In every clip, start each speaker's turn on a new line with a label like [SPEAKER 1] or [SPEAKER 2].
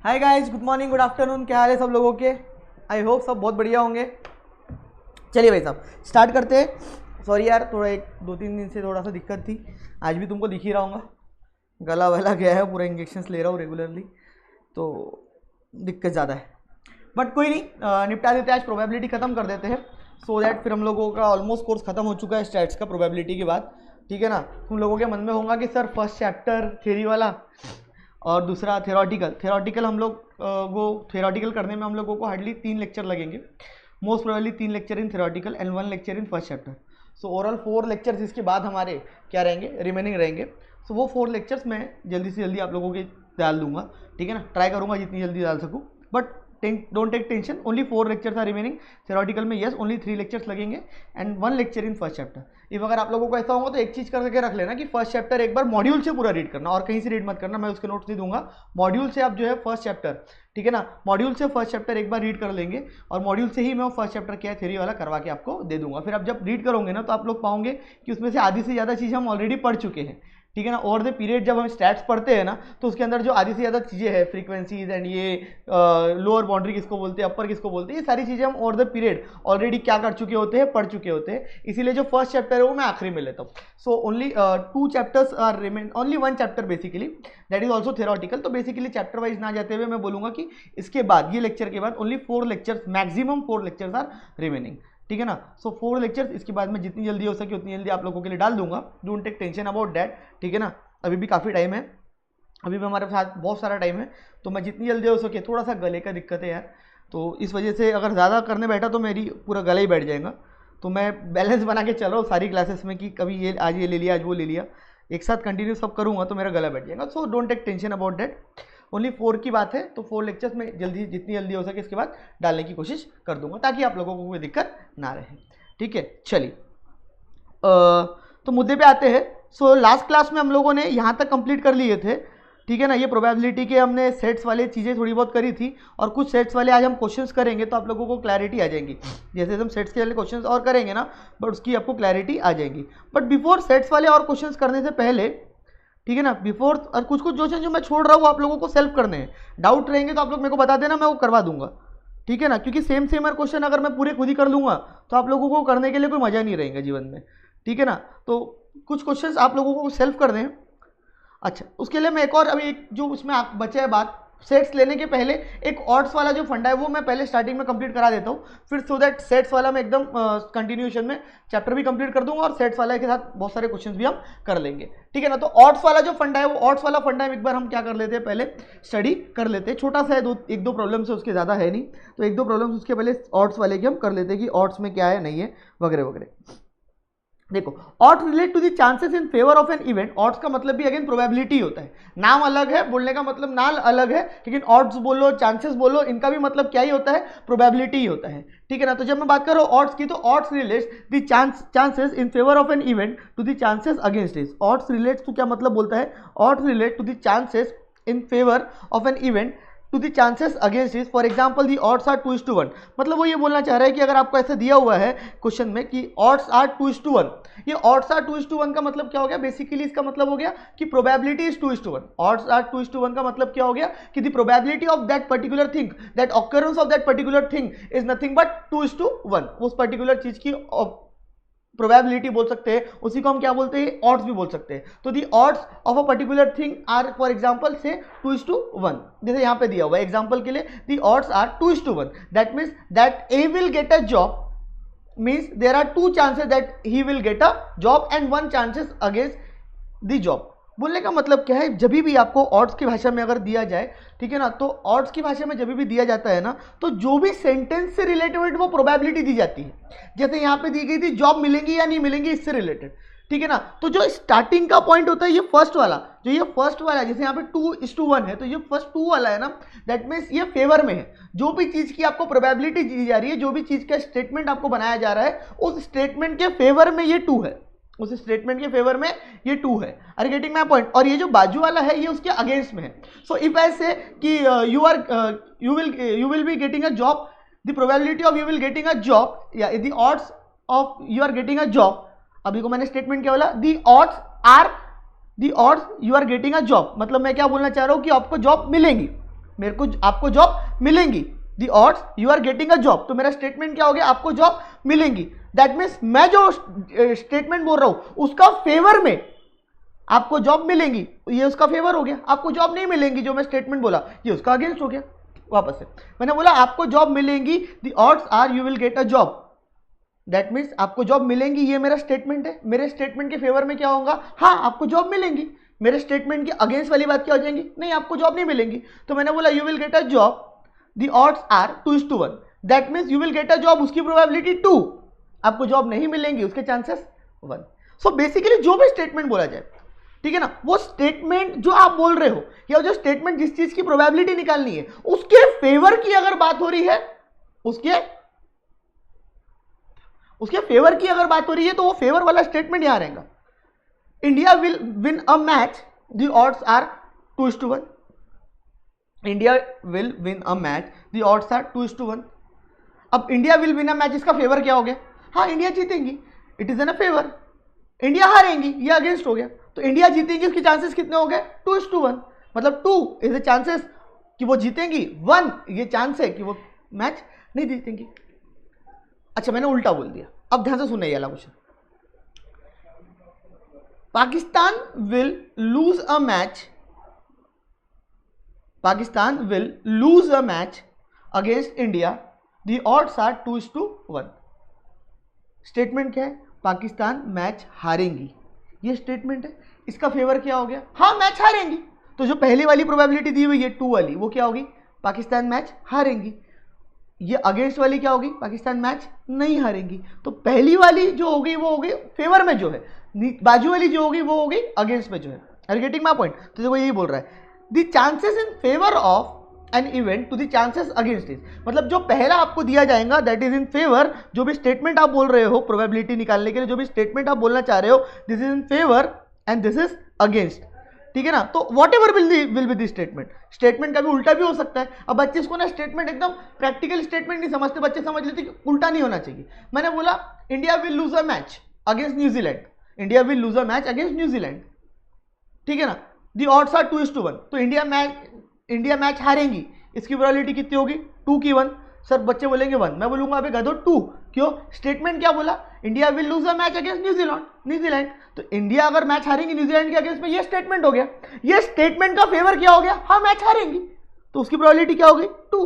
[SPEAKER 1] Hi guys, good morning, good afternoon. क्या हाल है सब लोगों के? आई होप सब बहुत बढ़िया होंगे। चलिए भाई साहब स्टार्ट करते हैं। सॉरी यार, थोड़ा एक दो तीन दिन से थोड़ा सा दिक्कत थी। आज भी तुमको दिख ही रहा हूँगा, गला वला गया है, पूरा इंजेक्शंस ले रहा हूँ रेगुलरली, तो दिक्कत ज़्यादा है। बट कोई नहीं, निपटा देते हैं। आज प्रोबेबिलिटी ख़त्म कर देते हैं सो दैट फिर हम लोगों का ऑलमोस्ट कोर्स खत्म हो चुका है स्टैट्स का प्रोबेबिलिटी के बाद। ठीक है ना? तुम लोगों के मन में होगा कि सर फर्स्ट चैप्टर थ्योरी वाला और दूसरा थेरोटिकल हम लोग वो थेरोटिकल करने में हम लोगों को हार्डली 3 लेक्चर लगेंगे। Most probably 3 lecture in theoretical and 1 lecture in first chapter. So overall 4 lectures इसके बाद हमारे क्या रहेंगे, रिमेनिंग रहेंगे। सो वो 4 लेक्चर्स मैं जल्दी से जल्दी आप लोगों के डाल दूंगा। ठीक है ना? ट्राई करूंगा जितनी जल्दी डाल सकूँ, but don't take tension, only 4 lectures are remaining. Theoretical में यस ओनली 3 लेक्चर्स लगेंगे and 1 lecture in first chapter. If अगर आप लोगों को ऐसा होगा तो एक चीज़ करके रख लेना कि फर्स्ट चैप्टर एक बार मॉड्यूल से पूरा रीड करना और कहीं से रीड मत करना, मैं उसके नोट्स दे दूंगा। मॉड्यूल से आप जो है फर्स्ट चैप्टर, ठीक है ना, मॉड्यूल से फर्स्ट चैप्टर एक बार रीड कर लेंगे और मॉड्यूल से ही मैं फर्स्ट चैप्टर क्या है थ्योरी वाला करवा के आपको दे दूंगा। फिर आप जब रीड करोगे ना तो आप लोग पाओगे कि उसमें से आधी से ज़्यादा चीज़ हम ऑलरेडी पढ़ चुके हैं। ठीक है ना? ओवर द पीरियड जब हम स्टैट्स पढ़ते हैं ना तो उसके अंदर जो आधी से ज़्यादा चीज़ें हैं, फ्रीक्वेंसीज एंड ये लोअर बाउंड्री किसको बोलते हैं, अपर किसको बोलते हैं, ये सारी चीज़ें हम ओवर द पीरियड ऑलरेडी क्या कर चुके होते हैं, पढ़ चुके होते हैं। इसीलिए जो फर्स्ट चैप्टर है वो मैं आखिरी में लेता हूँ। So only 2 chapters are remain, only 1 chapter basically, that is also theoretical. तो बेसिकली चैप्टर वाइज ना जाते हुए मैं बोलूँगा कि इसके बाद ये लेक्चर के बाद only 4 lectures, maximum 4 lectures are remaining. ठीक है ना? सो 4 लेक्चर्स इसके बाद में जितनी जल्दी हो सके उतनी जल्दी आप लोगों के लिए डाल दूंगा। Don't take tension about that. ठीक है ना? अभी भी काफ़ी टाइम है, अभी भी हमारे साथ बहुत सारा टाइम है, तो मैं जितनी जल्दी हो सके, थोड़ा सा गले का दिक्कत है यार, तो इस वजह से अगर ज़्यादा करने बैठा तो मेरी पूरा गला ही बैठ जाएगा। तो मैं बैलेंस बना के चल रहा हूँ सारी क्लासेस में कि कभी ये आज ये ले लिया, आज वो ले लिया, एक साथ कंटिन्यू सब करूँगा तो मेरा गला बैठ जाएगा। So don't take tension about that. Only 4 की बात है, तो 4 लेक्चर्स में जल्दी जितनी जल्दी हो सके इसके बाद डालने की कोशिश कर दूंगा ताकि आप लोगों को कोई दिक्कत ना रहे। ठीक है, चलिए तो मुद्दे पे आते हैं। सो लास्ट क्लास में हम लोगों ने यहाँ तक कंप्लीट कर लिए थे। ठीक है ना? ये प्रोबेबिलिटी के हमने सेट्स वाले चीज़ें थोड़ी बहुत करी थी और कुछ सेट्स वाले आज हम क्वेश्चंस करेंगे तो आप लोगों को क्लैरिटी आ जाएगी। जैसे हम सेट्स के वाले क्वेश्चंस और करेंगे ना, बट उसकी आपको क्लैरिटी आ जाएगी। बट बिफोर सेट्स वाले और क्वेश्चंस करने से पहले, ठीक है ना, बिफोर और कुछ क्वेश्चन जो मैं छोड़ रहा हूँ आप लोगों को सेल्फ करने हैं। डाउट रहेंगे तो आप लोग मेरे को बता देना, मैं वो करवा दूंगा। ठीक है ना? क्योंकि सेम क्वेश्चन अगर मैं पूरे खुद ही कर लूँगा तो आप लोगों को करने के लिए कोई मजा नहीं रहेगा जीवन में। ठीक है ना? तो कुछ क्वेश्चंस आप लोगों को सेल्फ कर दें। अच्छा, उसके लिए मैं एक और, अभी एक जो उसमें आप बचा है बात, सेट्स लेने के पहले एक ऑड्स वाला जो फंडा है वो मैं पहले स्टार्टिंग में कंप्लीट करा देता हूँ, फिर सो दैट सेट्स वाला मैं एकदम कंटिन्यूएशन में चैप्टर भी कंप्लीट कर दूंगा और सेट्स वाला के साथ बहुत सारे क्वेश्चंस भी हम कर लेंगे। ठीक है ना? तो ऑड्स वाला जो फंडा है वो ऑड्स वाला फंडा एक बार हम क्या कर लेते हैं, पहले स्टडी कर लेते हैं। छोटा सा है, एक दो प्रॉब्लम्स है, उसके ज़्यादा है नहीं, तो एक दो प्रॉब्लम्स उसके पहले ऑड्स वाले की हम कर लेते हैं कि ऑड्स में क्या है नहीं है वगैरह वगैरह। देखो, odds relate to the chances in favour of an event. Odds का मतलब भी अगेन प्रोबेबिलिटी होता है, नाम अलग है, बोलने का मतलब नाम अलग है, लेकिन ऑड्स बोलो चांसेस बोलो, इनका भी मतलब क्या ही होता है, प्रोबेबिलिटी ही होता है। ठीक है ना? तो जब मैं बात कर रहा हूँ ऑड्स की, तो odds relates the chances in favour of an event to the chances against it. Odds relates तो क्या मतलब बोलता है, odds relate to the chances in favour of an event to the chances against is. For example the odds are 2:1। मतलब वो ये बोलना चाह रहा है कि अगर आपको ऐसा दिया हुआ है क्वेश्चन में कि ऑड्स आर 2:1, ये ऑड्स आर 2:1 का मतलब क्या हो गया, बेसिकली इसका मतलब हो गया कि प्रोबेबिलिटी इज 2:1। ऑड्स आर 2:1 का मतलब क्या हो गया कि the probability of that particular thing, that occurrence of that particular thing is nothing but 2:1। उस पर्टिकुलर चीज की प्रोबेबिलिटी बोल सकते हैं, उसी को हम क्या बोलते हैं, ऑड्स भी बोल सकते हैं। तो the odds of a particular thing are for example से 2:1, जैसे यहाँ पे दिया हुआ है एग्जांपल के लिए, the odds are 2:1। That means that A will get a job, means there are 2 chances that he will get a job and 1 chances against the job. बोलने का मतलब क्या है, जब भी आपको ऑड्स की भाषा में अगर दिया जाए, ठीक है ना, तो ऑड्स की भाषा में जब भी दिया जाता है ना, तो जो भी सेंटेंस से रिलेटेड वो प्रोबेबिलिटी दी जाती है। जैसे यहाँ पे दी गई थी जॉब मिलेंगी या नहीं मिलेंगी, इससे रिलेटेड। ठीक है ना? तो जो स्टार्टिंग का पॉइंट होता है ये फर्स्ट वाला, जो ये फर्स्ट वाला है, जैसे यहाँ पे 2:1 है, तो ये फर्स्ट 2 वाला है ना, दैट मीन्स ये फेवर में है। जो भी चीज की आपको प्रोबेबिलिटी दी जा रही है, जो भी चीज का स्टेटमेंट आपको बनाया जा रहा है, उस स्टेटमेंट के फेवर में ये 2 है, उस स्टेटमेंट के फेवर में ये 2 है। Are getting my point? और ये जो बाजू वाला है ये उसके अगेंस्ट में है। सो इफ आई से कि you will be getting a job, the probability of you will getting a job या the odds of you are getting a job, अभी को मैंने स्टेटमेंट क्या बोला, the odds you are getting a job, मतलब मैं क्या बोलना चाह रहा हूं कि आपको जॉब मिलेंगी। मेरे को आपको जॉब मिलेंगी, the odds you are getting a job, तो मेरा स्टेटमेंट क्या हो गया, आपको जॉब मिलेंगी। दैट मीन्स मैं जो स्टेटमेंट बोल रहा हूं उसका फेवर में आपको जॉब मिलेंगी, ये उसका फेवर हो गया। आपको जॉब नहीं मिलेंगी, जो मैं स्टेटमेंट बोला ये उसका अगेंस्ट हो गया। वापस से मैंने बोला आपको जॉब मिलेंगी, the odds are you will get a job, that means आपको जॉब मिलेंगी, ये मेरा स्टेटमेंट है। मेरे स्टेटमेंट के फेवर में क्या होगा, हाँ आपको जॉब मिलेंगी। मेरे स्टेटमेंट के अगेंस्ट वाली बात क्या हो जाएंगी, नहीं आपको जॉब नहीं मिलेंगी। तो मैंने बोला you will get a job, the odds are 2:1, that means you will get a job, उसकी प्रोबेबिलिटी 2, आपको जॉब नहीं मिलेंगी, उसके चांसेस 1। सो बेसिकली जो भी स्टेटमेंट बोला जाए, ठीक है ना, वो स्टेटमेंट जो आप बोल रहे हो या जो स्टेटमेंट जिस चीज की प्रोबेबिलिटी निकालनी है उसके फेवर की अगर बात हो रही है, उसके फेवर की अगर बात हो रही है तो वो फेवर वाला स्टेटमेंट यहां रहेगा। India will win a match, the odds are 2:1। India will win a match, the odds are 2:1। अब India will win a match, इसका फेवर क्या हो गया, हाँ इंडिया जीतेंगी, it is in a favour. India हारेंगी, ये अगेंस्ट हो गया। तो इंडिया जीतेंगी, उसके चांसेस कितने हो गए, 2:1। मतलब 2 इज द चांसेस कि वो जीतेंगी, 1 ये चांस है कि वो मैच नहीं जीतेंगी। अच्छा मैंने उल्टा बोल दिया, अब ध्यान से सुनना ये वाला question. Pakistan will lose a match, Pakistan will lose a match against India, the odds are 2:1। Statement क्या है, पाकिस्तान मैच हारेंगी, ये स्टेटमेंट है। इसका फेवर क्या हो गया, हाँ मैच हारेंगी। तो जो पहली वाली प्रोबेबिलिटी दी हुई है 2 वाली, वो क्या होगी, पाकिस्तान मैच हारेंगी। ये अगेंस्ट वाली क्या होगी, पाकिस्तान मैच नहीं हारेंगी। तो पहली वाली जो होगी वो होगी फेवर में जो है, बाजू वाली जो होगी वो होगी अगेंस्ट में जो है। Are getting my point. तो देखो यही बोल रहा है, the chances in favour of an event to the chances against is, मतलब जो पहला आपको दिया जाएगा दैट इज इन फेवर। जो भी स्टेटमेंट आप बोल रहे हो प्रोबेबिलिटी निकालने के लिए, जो भी स्टेटमेंट आप बोलना चाह रहे हो, this is in favour and this is against, ठीक है ना। तो what ever will be the statement, statement का भी उल्टा भी हो सकता है। अब बच्चे इसको ना स्टेटमेंट एकदम प्रैक्टिकल स्टेटमेंट नहीं समझते, बच्चे समझ लेते कि उल्टा नहीं होना चाहिए। मैंने बोला India will lose a match against New Zealand, India will lose a match against New Zealand, ठीक है ना, दी ऑड्स आर 2:1। तो इंडिया मैच हारेंगी, इसकी प्रोबेबिलिटी कितनी होगी, 2 की 1। सर बच्चे बोलेंगे 1, मैं बोलूंगा अबे गधो 2, क्यों, स्टेटमेंट क्या बोला, India will lose a match against New Zealand. तो इंडिया अगर मैच हारेंगी न्यूजीलैंड के अगेंस्ट में, ये स्टेटमेंट हो गया। ये स्टेटमेंट का फेवर क्या हो गया, हाँ मैच हारेंगी, तो उसकी प्रोबेबिलिटी क्या हो गई 2,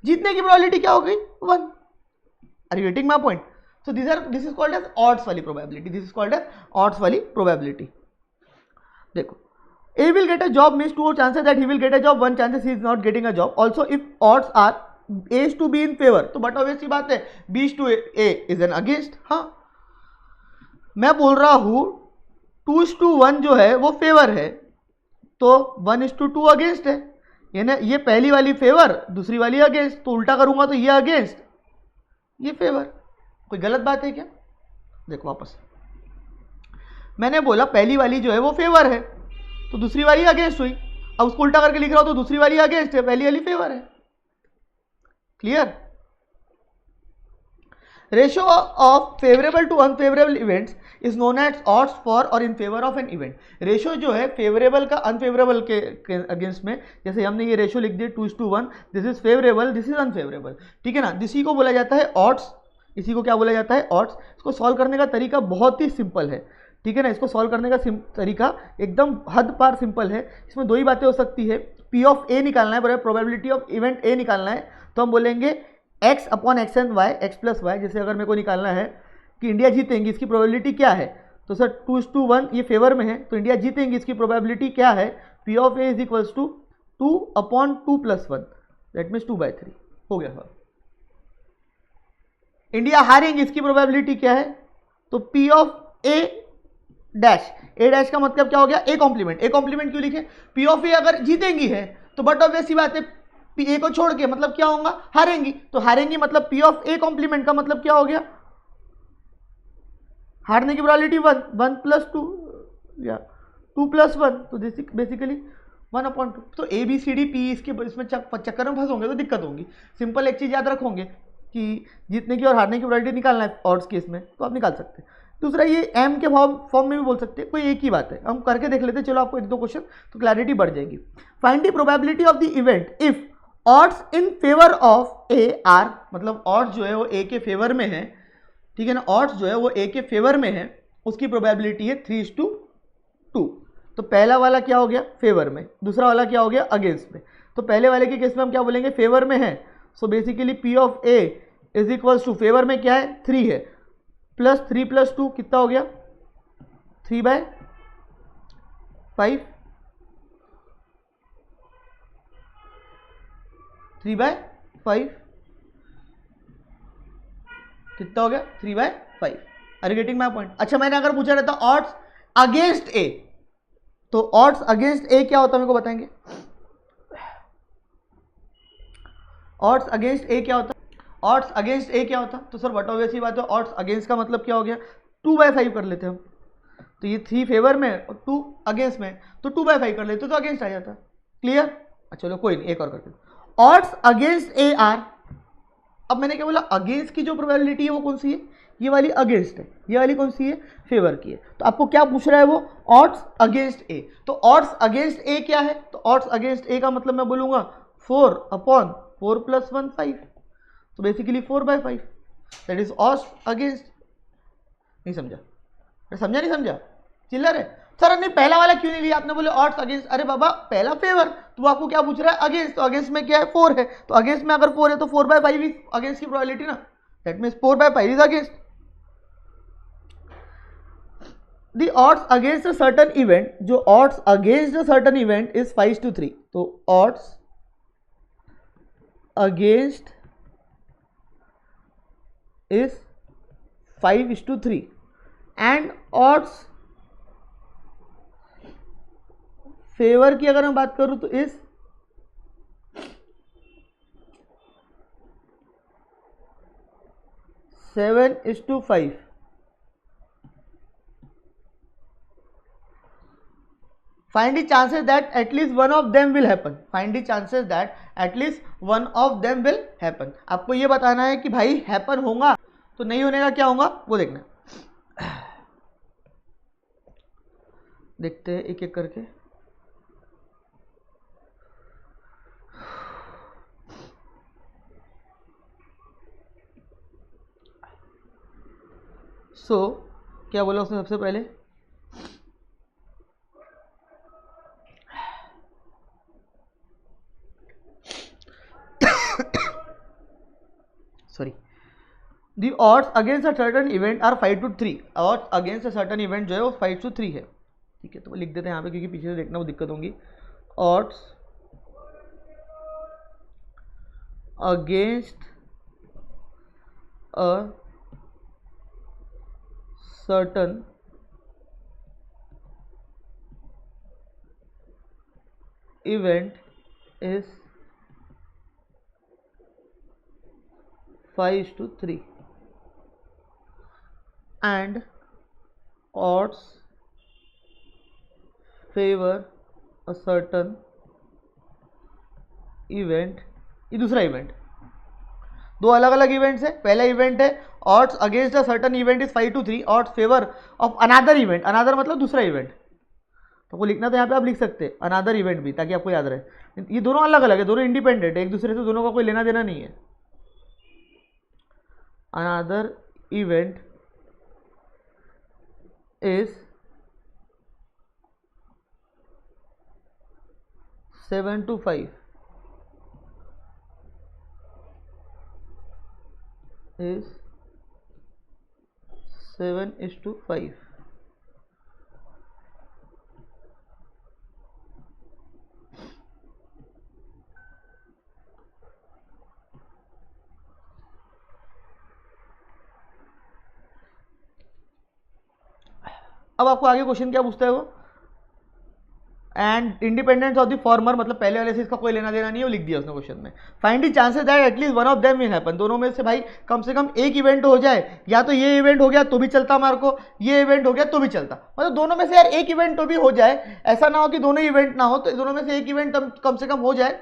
[SPEAKER 1] जीतने की प्रोबेबिलिटी क्या हो गई 1। Are you getting my point. So this is called as odds वाली probability, this is called as odds वाली प्रोबेबिलिटी। देखो A will get a job means 2 chances that he will get a job, 1 chances he is not getting a job. Also if odds are A is to be in favor, तो but obvious सी बात है B is to A is an against। हाँ मैं बोल रहा हूँ 2:1 जो है वो फेवर है, तो 1:2 अगेंस्ट है, यानी ये पहली वाली फेवर दूसरी वाली अगेंस्ट, तो उल्टा करूंगा तो ये अगेंस्ट ये फेवर। कोई गलत बात है क्या, देखो वापस, मैंने बोला पहली वाली जो है वो फेवर है तो दूसरी वाली अगेंस्ट हुई, अब उसको उल्टा करके लिख रहा हूं तो दूसरी वाली अगेंस्ट है, पहली वाली फेवर है। Clear. Ratio of favourable to unfavourable events is known as odds for और in favour of an event. Ratio जो है फेवरेबल का अनफेवरेबल के अगेंस्ट में, जैसे हमने ये रेशियो लिख दिया 2:1, this is favourable this is unfavourable, ठीक है ना। इसी को बोला जाता है ऑड्स, इसी को क्या बोला जाता है ऑड्स। इसको सॉल्व करने का तरीका बहुत ही सिंपल है, ठीक है ना। इसको सॉल्व करने का तरीका एकदम हद पार सिंपल है। इसमें दो ही बातें हो सकती है, पी ऑफ ए निकालना है, प्रोबेबिलिटी ऑफ इवेंट ए निकालना है, तो हम बोलेंगे x upon x and y, x plus y. जैसे अगर मेरे को निकालना है कि इंडिया जीतेंगी, इसकी प्रोबेबिलिटी क्या है, तो सर 2:1 ये फेवर में है, तो इंडिया जीतेंगी इसकी प्रोबेबिलिटी क्या है, P of A is equals to 2/2+1, that means 2/3 हो गया सर। इंडिया हारेंगी इसकी प्रोबेबिलिटी क्या है, तो P of A dash, A dash का मतलब क्या हो गया, ए कॉम्प्लीमेंट। ए कॉम्प्लीमेंट क्यों लिखे, पी ऑफ ए अगर जीतेंगी है तो बट ऑब्वियस सी बात है पी ए को छोड़ के मतलब क्या होगा, हारेंगी, तो हारेंगी मतलब पी ऑफ ए कॉम्प्लीमेंट का मतलब क्या हो गया, हारने की प्रोबेबिलिटी 1 + 2 या 2+1, तो बेसिकली 1/2। तो A B C D P इसके इसमें चक्कर में फंसोगे तो दिक्कत होगी। सिंपल एक चीज याद रखोगे कि जीतने की और हारने की प्रोबेबिलिटी निकालना है ऑड्स केस में, तो आप निकाल सकते हैं। दूसरा ये m के फॉर्म में भी बोल सकते हैं, कोई एक ही बात है, हम करके देख लेते हैं। चलो आपको एक दो क्वेश्चन तो क्लैरिटी बढ़ जाएगी। Find the probability of the event if odds in favour of A R, मतलब ऑड्स जो है वो ए के फेवर में है, ठीक है ना, ऑड्स जो है वो ए के फेवर में है, उसकी प्रोबेबिलिटी है 3:2। तो पहला वाला क्या हो गया, फेवर में, दूसरा वाला क्या हो गया, अगेंस्ट में। तो पहले वाले के केस में हम क्या बोलेंगे, फेवर में है, so basically P of A is equals to, favour में क्या है 3 है, प्लस 3 + 2 कितना हो गया 3/5, 3/5 कितना हो गया 3/5। Are you getting my point? अच्छा, मैंने अगर पूछा रहता ऑड्स अगेंस्ट ए, तो ऑड्स अगेंस्ट ए क्या होता है मेरे को बताएंगे? ऑड्स अगेंस्ट ए क्या होता? ऑड्स अगेंस्ट ए क्या होता? तो सर बट ऑब्वियस ही बात है, ऑड्स अगेंस्ट का मतलब क्या हो गया, 2/5 कर लेते हम। तो ये 3 फेवर में और 2 अगेंस्ट में, तो 2/5 कर लेते तो अगेंस्ट आ जाता। क्लियर? चलो कोई नहीं, एक और करते। ऑड्स अगेंस्ट ए आर, अब मैंने क्या बोला, अगेंस्ट की जो प्रोबेबिलिटी है वो कौन सी है, ये वाली अगेंस्ट है, ये वाली कौन सी है, फेवर की है। तो आपको क्या पूछ रहा है वो, ऑड्स अगेंस्ट ए। तो ऑड्स अगेंस्ट ए क्या है, तो ऑड्स अगेंस्ट ए का मतलब मैं बोलूंगा 4/4 + 1 5, तो basically 4/5, that is odds against. नहीं समझा? समझा नहीं समझा? चिल्लर है सर। नहीं पहला वाला क्यों नहीं लिया आपने, बोले ऑड्स अगेंस्ट। अरे बाबा पहला फेवर, तो आपको क्या पूछ रहा है, अगेंस्ट। तो अगेंस्ट में क्या है, 4 है, तो अगेंस्ट में अगर 4 है तो 4/5 ही अगेंस्ट की प्रोबेबिलिटी ना, that means 4/5 is against. The odds against a certain event, जो odds against a certain event is 5:3। तो odds against is 5:3 and odds favour की अगर मैं बात करूं तो is 7:5। Find the chances that at least one of them will happen. Find the chances that at least one of them will happen. आपको ये बताना है कि भाई हैपन होगा, तो नहीं होने का क्या होगा वो देखना। देखते हैं एक एक करके। क्या बोला उसने सबसे पहले, sorry, the odds against a certain event are 5:3। Odds against a certain event जो है वो 5:3 है। ठीक है, तो लिख देते हैं यहाँ पे क्योंकि पीछे से देखना वो दिक्कत होगी। Odds against a certain event is 5:3 and odds favor a certain event। ये दूसरा इवेंट, दो अलग अलग इवेंट्स है। पहला इवेंट है odds against a certain event is 5:3, odds favour of another event, another मतलब दूसरा इवेंट। तो वो लिखना तो यहाँ पे आप लिख सकते हैं अनदर इवेंट भी, ताकि आपको याद रहे। ये दोनों अलग अलग है, दोनों इंडिपेंडेंट है एक दूसरे से, दोनों का कोई लेना देना नहीं है। Another event is 7:5 is 7:5। अब आपको आगे क्वेश्चन क्या पूछता है वो, and independence of the former, मतलब पहले वाले से इसका कोई लेना देना नहीं है, वो लिख दिया उसने क्वेश्चन में। Find the chances that at least one of them will happen, दोनों में से भाई कम से कम एक इवेंट हो जाए, या तो ये इवेंट हो गया तो भी चलता हमारे को, ये इवेंट हो गया तो भी चलता, मतलब दोनों में से यार एक इवेंट तो भी हो जाए। ऐसा ना हो कि दोनों इवेंट ना हो, तो दोनों में से एक इवेंट कम से कम हो जाए,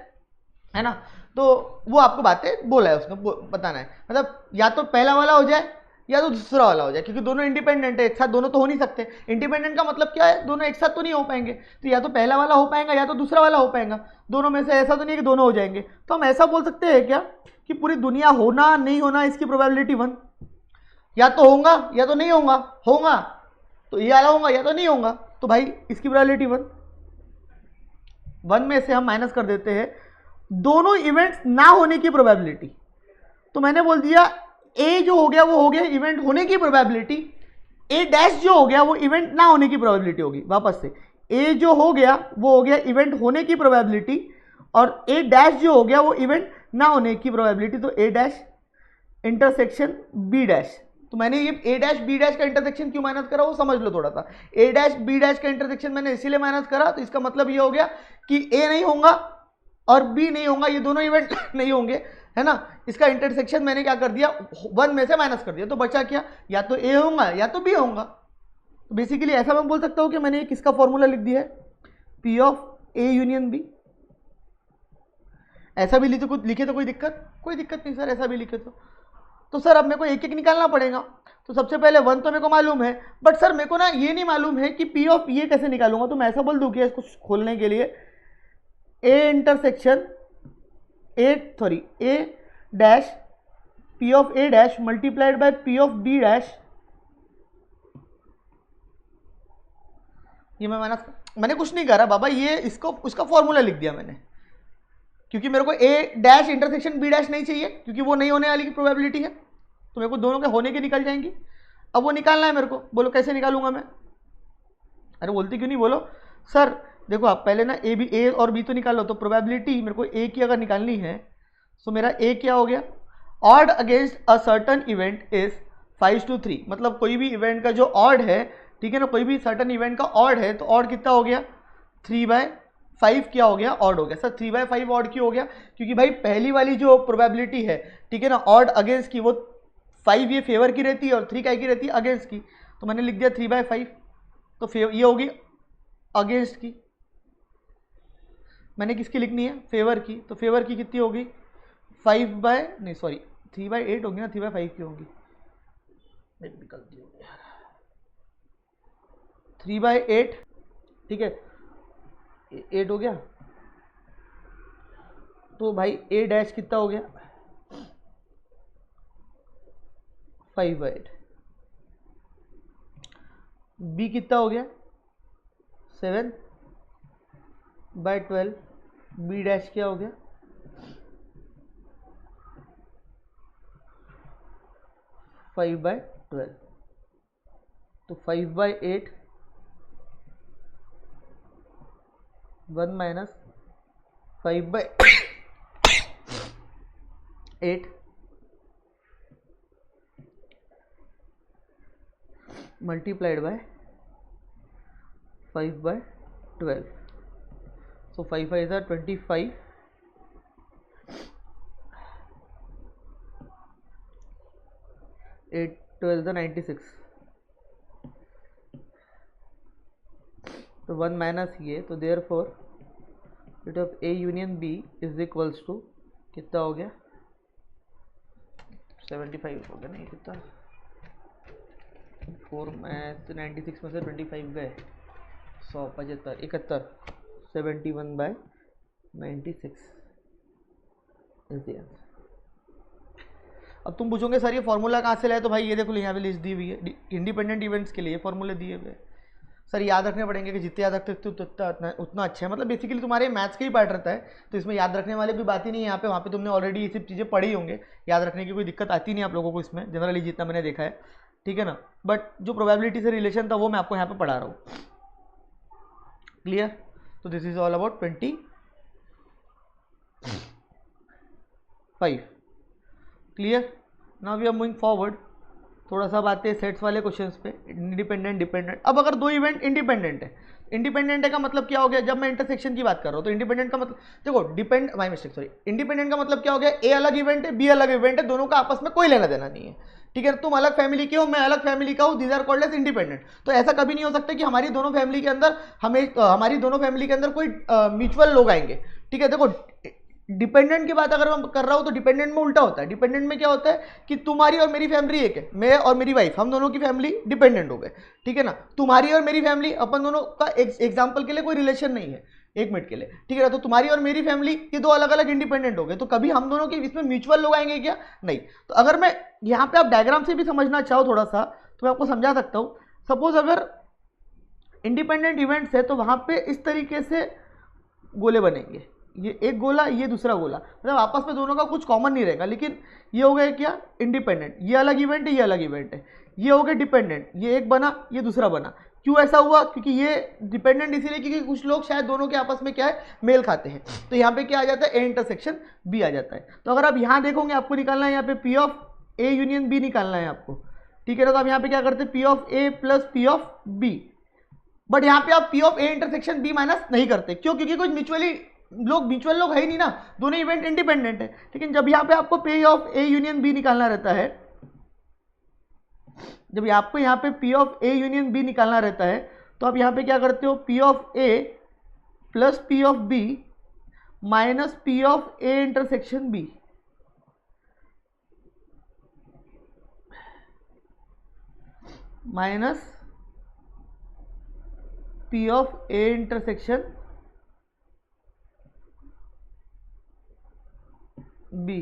[SPEAKER 1] है ना। तो वो आपको बातें बोला है उसने, बताना है, मतलब या तो पहला वाला हो जाए या तो दूसरा वाला हो जाए, क्योंकि दोनों इंडिपेंडेंट है, एक साथ दोनों तो हो नहीं सकते। इंडिपेंडेंट का मतलब क्या है, दोनों एक साथ तो नहीं हो पाएंगे, तो या तो पहला वाला हो पाएगा या तो दूसरा वाला हो पाएगा, दोनों में से ऐसा तो नहीं है कि दोनों हो जाएंगे। तो हम ऐसा बोल सकते हैं क्या कि पूरी दुनिया होना नहीं होना इसकी प्रोबेबिलिटी 1, या तो होगा या तो नहीं होगा, होगा तो ये वाला होगा या तो नहीं होगा, तो भाई इसकी प्रोबेबिलिटी 1 में से हम माइनस कर देते हैं दोनों इवेंट्स ना होने की प्रोबेबिलिटी। तो मैंने बोल दिया ए जो हो गया वो हो गया इवेंट होने की प्रोबेबिलिटी, ए डैश जो हो गया वो इवेंट ना होने की प्रोबेबिलिटी होगी। वापस से ए जो हो गया वो हो गया इवेंट होने की प्रोबेबिलिटी, और ए डैश जो हो गया वो इवेंट ना होने की प्रोबेबिलिटी। तो A dash intersection B dash, तो मैंने ये ए डैश बी डैश का इंटरसेक्शन क्यों माइनस करा वो समझ लो थोड़ा सा। ए डैश बी डैश का इंटरसेक्शन मैंने इसीलिए माइनस करा, तो इसका मतलब ये हो गया कि ए नहीं होगा और बी नहीं होगा, ये दोनों इवेंट नहीं होंगे, है ना। इसका इंटरसेक्शन मैंने क्या कर दिया 1 में से माइनस कर दिया, तो बचा क्या, या तो ए होगा या तो बी होगा। तो बेसिकली ऐसा मैं बोल सकता हूँ कि मैंने किसका फॉर्मूला लिख दिया है, P of A union B. ऐसा भी लिखे तो कोई दिक्कत नहीं सर, ऐसा भी लिखे तो सर अब मेरे को एक एक निकालना पड़ेगा। तो सबसे पहले 1 तो मेरे को मालूम है, बट सर मेरे को ना ये नहीं मालूम है कि पी ऑफ ये कैसे निकालूंगा। तो मैं ऐसा बोल दूं कि इसको खोलने के लिए A intersection A dash P of A dash multiplied by P of B dash, ये मैंने कुछ नहीं करा बाबा, ये उसका फॉर्मूला लिख दिया मैंने, क्योंकि मेरे को ए डैश इंटरसेक्शन बी डैश नहीं चाहिए, क्योंकि वो नहीं होने वाली की प्रोबेबिलिटी है, तो मेरे को दोनों के होने की निकल जाएंगी। अब वो निकालना है मेरे को, बोलो कैसे निकालूंगा मैं। अरे बोलती क्यों नहीं, बोलो सर देखो आप पहले ना ए और बी तो निकालो, तो प्रोबेबिलिटी मेरे को ए की अगर निकालनी है तो मेरा ए क्या हो गया, odd against a certain event is 5-3, मतलब कोई भी इवेंट का जो ऑड है, ठीक है ना, कोई भी सर्टन इवेंट का ऑड है, तो ऑड कितना हो गया 3/5 क्या हो गया, ऑड हो गया। सर 3/5 ऑड क्यों हो गया, क्योंकि भाई पहली वाली जो प्रोबेबिलिटी है, ठीक है ना, ऑड अगेंस्ट की, वो 5 ये फेवर की रहती है और 3 काय की रहती है, अगेंस्ट की, तो मैंने लिख दिया 3/5, तो ये होगी अगेंस्ट की। मैंने किसकी लिखनी है, फेवर की, तो फेवर की कितनी होगी 3/8 होगी ना, 3/5 की होगी, निकलती होगी 3/8, ठीक है 8 हो गया। तो भाई ए डैश कितना हो गया 5/8, बी कितना हो गया 7/12, बी डैश क्या हो गया 5/12, तो 5/8 1 minus 5/8 multiplied by 5/12, so 5/5 are 25, 8/12 are 96, तो 1 माइनस ये, तो therefore rate of A union B is equals to कितना हो गया 75 हो गया, नहीं कितना 4 में तो 96 में से 25 गए 175 71, 71/96 इज द आंसर। अब तुम पूछोगे सर ये फॉर्मूला कहाँ से लाए, तो भाई ये देखो यहाँ पे लिस्ट दी हुई है, इंडिपेंडेंट इवेंट्स के लिए फॉर्मूले दिए हुए हैं। सर याद रखने पड़ेंगे कि जितने याद रखते हो उतना अच्छा है, मतलब बेसिकली तुम्हारे मैथ्स का ही पार्ट रहता है, तो इसमें याद रखने वाले भी बात ही नहीं है यहाँ पे, वहाँ पे तुमने ऑलरेडी ये सब चीज़ें पढ़ी होंगे, याद रखने की कोई दिक्कत आती नहीं आप लोगों को इसमें, जनरली जितना मैंने देखा है, ठीक है ना। बट जो प्रोबेबिलिटी से रिलेशन था वो मैं आपको यहाँ पे पढ़ा रहा हूँ, क्लियर। तो this is all about 25, clear. Now we are moving forward, थोड़ा सा बात है सेट्स वाले क्वेश्चंस पे, इंडिपेंडेंट डिपेंडेंट। अब अगर दो इवेंट इंडिपेंडेंट है का मतलब क्या हो गया, जब मैं इंटरसेक्शन की बात कर रहा हूँ तो इंडिपेंडेंट का मतलब देखो इंडिपेंडेंट का मतलब क्या हो गया, ए अलग इवेंट है बी अलग इवेंट है, दोनों का आपस में कोई लेना देना नहीं है, ठीक है। तुम अलग फैमिली के हो मैं अलग फैमिली का हूँ, these are called as independent. तो ऐसा कभी नहीं हो सकता कि हमारी दोनों फैमिली के अंदर कोई म्यूचुअल लोग आएंगे, ठीक है। देखो डिपेंडेंट की बात अगर मैं कर रहा हूं तो डिपेंडेंट में उल्टा होता है। डिपेंडेंट में क्या होता है कि तुम्हारी और मेरी फैमिली एक है, मैं और मेरी वाइफ, हम दोनों की फैमिली डिपेंडेंट हो गए, ठीक है ना। तुम्हारी और मेरी फैमिली, अपन दोनों का एग्जाम्पल के लिए कोई रिलेशन नहीं है, एक मिनट के लिए, ठीक है ना। तो तुम्हारी और मेरी फैमिली ये दो अलग अलग इंडिपेंडेंट हो गए, तो कभी हम दोनों के इसमें म्यूचुअल लोग आएंगे क्या? नहीं। तो अगर मैं यहाँ पे आप डायग्राम से भी समझना चाहो थोड़ा सा तो मैं आपको समझा सकता हूँ। सपोज अगर इंडिपेंडेंट इवेंट्स है तो वहां पे इस तरीके से गोले बनेंगे, ये एक गोला, ये दूसरा गोला, मतलब आपस में दोनों का कुछ कॉमन नहीं रहेगा। लेकिन ये हो गया क्या? इंडिपेंडेंट, ये अलग इवेंट है, ये अलग इवेंट है। ये हो गया डिपेंडेंट, ये एक बना, ये दूसरा बना। क्यों ऐसा हुआ? क्योंकि ये डिपेंडेंट इसीलिए क्योंकि कुछ लोग शायद दोनों के आपस में क्या है, मेल खाते हैं। तो यहाँ पे क्या आ जाता है? ए इंटरसेक्शन बी आ जाता है। तो अगर आप यहाँ देखोगे, आपको निकालना है यहाँ पे P of A union B निकालना है आपको, ठीक है ना। तो आप यहाँ पे क्या करते हैं? P of A plus P of B. But यहाँ पे आप P of A intersection B minus नहीं करते, क्यों? क्योंकि कुछ म्यूचुअल लोग है ही नहीं ना, दोनों इवेंट इंडिपेंडेंट है। लेकिन जब यहाँ पे आपको P of A union B निकालना रहता है, जब आपको यहाँ पे P of A union B निकालना रहता है, तो आप यहाँ पे क्या करते हो? P of A plus P of B minus P of A intersection B, minus P of A intersection B.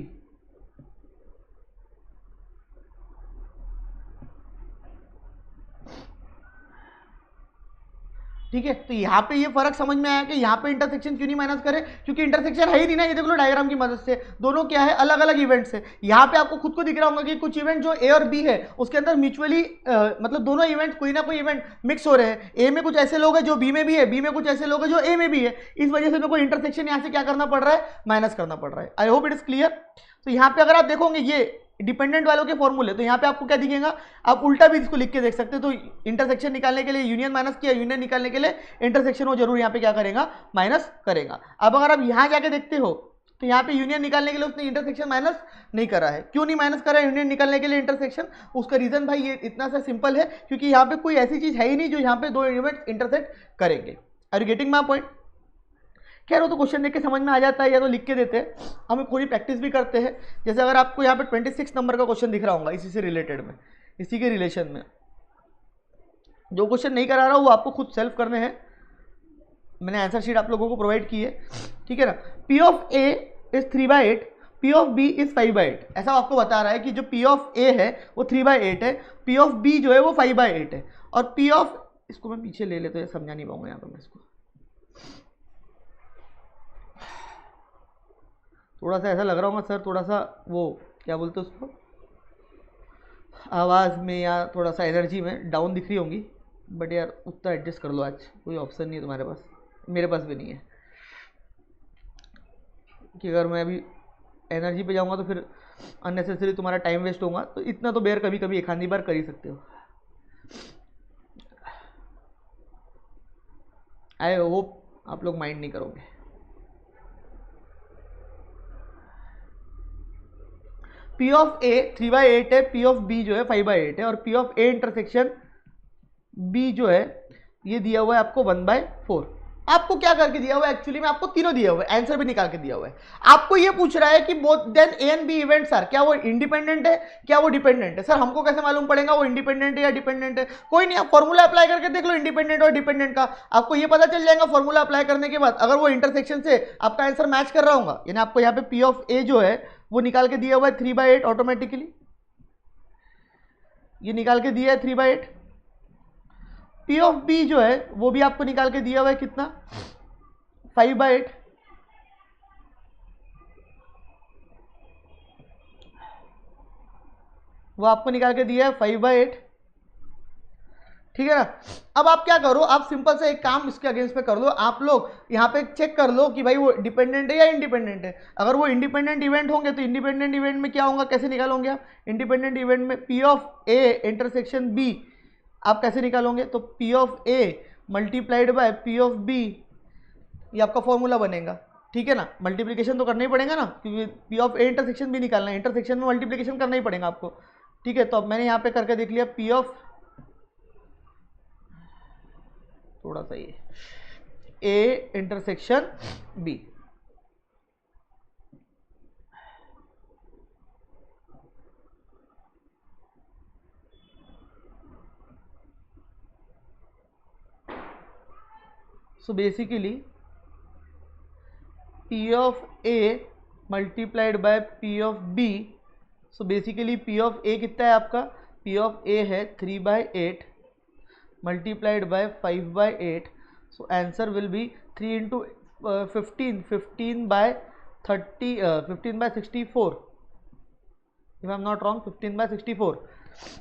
[SPEAKER 1] ठीक है, तो यहाँ पे ये फर्क समझ में आया कि यहाँ पे इंटरसेक्शन क्यों नहीं माइनस करें, क्योंकि इंटरसेक्शन है ही नहीं ना। ये देख लो डायग्राम की मदद से, दोनों क्या है? अलग अलग इवेंट्स है। यहाँ पे आपको खुद को दिख रहा होगा कि कुछ इवेंट जो ए और बी है उसके अंदर म्यूचुअली मतलब दोनों इवेंट कोई ना कोई इवेंट मिक्स हो रहे हैं। ए में कुछ ऐसे लोग हैं जो बी में भी है, बी में कुछ ऐसे लोग हैं जो ए में भी है। इस वजह से मेरे को इंटरसेक्शन यहाँ से क्या करना पड़ रहा है? माइनस करना पड़ रहा है। I hope it is clear. तो यहाँ पे अगर आप देखोगे ये डिपेंडेंट वालों के फॉर्मूले, तो यहाँ पे आपको क्या दिखेगा? आप उल्टा भी इसको लिख के देख सकते हो। तो इंटरसेक्शन निकालने के लिए यूनियन माइनस किया, यूनियन निकालने के लिए इंटरसेक्शन वो जरूर यहाँ पे क्या करेगा? माइनस करेगा। अब अगर आप यहाँ जाके देखते हो तो यहाँ पे यूनियन निकालने के लिए उसने इंटरसेक्शन माइनस नहीं करा है। क्यों नहीं माइनस करा है यूनियन निकालने के लिए इंटरसेक्शन? उसका रीजन भाई ये इतना सा सिंपल है, क्योंकि यहाँ पे कोई ऐसी चीज है ही नहीं जो यहाँ पे दो इवेंट इंटरसेक्ट करेंगे। Are you getting my point? खैर वो तो क्वेश्चन देख के समझ में आ जाता है या तो लिख के देते हैं, हम पूरी प्रैक्टिस भी करते हैं। जैसे अगर आपको यहाँ पे 26 नंबर का क्वेश्चन दिख रहा होगा इसी से रिलेटेड में, इसी के रिलेशन में, जो क्वेश्चन नहीं करा रहा वो आपको खुद सेल्फ करने हैं। मैंने आंसर शीट आप लोगों को प्रोवाइड की है, ठीक है ना। P of A is 3/8, P of B is 5/8। ऐसा आपको बता रहा है कि जो पी ऑफ ए है वो 3/8 है, पी ऑफ बी जो है वो 5/8 है। और पी ऑफ, इसको मैं पीछे ले लेता, तो समझा नहीं पाऊंगा यहाँ पर मैं इसको, थोड़ा सा ऐसा लग रहा होगा सर, थोड़ा सा वो क्या बोलते हैं उसको, आवाज़ में या थोड़ा सा एनर्जी में डाउन दिख रही होंगी। बट यार उतना एडजस्ट कर लो, आज कोई ऑप्शन नहीं है तुम्हारे पास, मेरे पास भी नहीं है। कि अगर मैं अभी एनर्जी पे जाऊंगा तो फिर अननेसेसरी तुम्हारा टाइम वेस्ट होगा। तो इतना तो बेयर कभी कभी एक आधी बार कर ही सकते हो। आई होप आप लोग माइंड नहीं करोगे। पी ऑफ ए 3/8 है, पी ऑफ बी जो है 5/8 है, और P of A intersection B जो है ये दिया हुआ है आपको 1/4। आपको क्या करके दिया हुआ है? एक्चुअली में आपको तीनों दिया हुआ है, आंसर भी निकाल के दिया हुआ है। आपको ये पूछ रहा है कि both then A and B events are, क्या वो इंडिपेंडेंट है, क्या वो डिपेंडेंट है? सर हमको कैसे मालूम पड़ेगा वो इंडिपेंडेंट है या डिपेंडेंट है? कोई नहीं, आप फॉर्मूला अप्लाई करके देख लो इंडिपेंडेंट और डिपेंडेंट का, आपको ये पता चल जाएगा फॉर्मूला अप्लाई करने के बाद। अगर वो इंटरसेक्शन से आपका आंसर मैच कर रहा होगा, यानी आपको यहाँ पे पी ऑफ ए जो है वो निकाल के दिया हुआ है 3/8 ऑटोमेटिकली, ये निकाल के दिया है 3/8। पी ऑफ बी जो है वो भी आपको निकाल के दिया हुआ है कितना? 5/8। वो आपको निकाल के दिया है 5/8, ठीक है ना। अब आप क्या करो, आप सिंपल से एक काम इसके अगेंस्ट में कर लो, आप लोग यहाँ पे चेक कर लो कि भाई वो डिपेंडेंट है या इंडिपेंडेंट है। अगर वो इंडिपेंडेंट इवेंट होंगे तो इंडिपेंडेंट इवेंट में क्या होगा, कैसे निकालोगे आप? इंडिपेंडेंट इवेंट में P of A intersection B आप कैसे निकालोगे? तो P of A multiplied by P of B, ये आपका फॉर्मूला बनेगा, ठीक है ना। मल्टीप्लीकेशन तो करना ही पड़ेगा ना, क्योंकि पी ऑफ ए इंटरसेक्शन भी निकालना है, इंटरसेक्शन में मल्टीप्लीकेशन करना ही पड़ेगा आपको, ठीक है। तो अब मैंने यहाँ पे करके देख लिया पी ऑफ, थोड़ा सा ये A intersection B, so basically P of A multiplied by P of B, so basically P of A कितना है आपका, P of A है 3/8 multiplied by 5/8, so answer will be 3 into 15, 15/64, if I am not wrong, 15/64,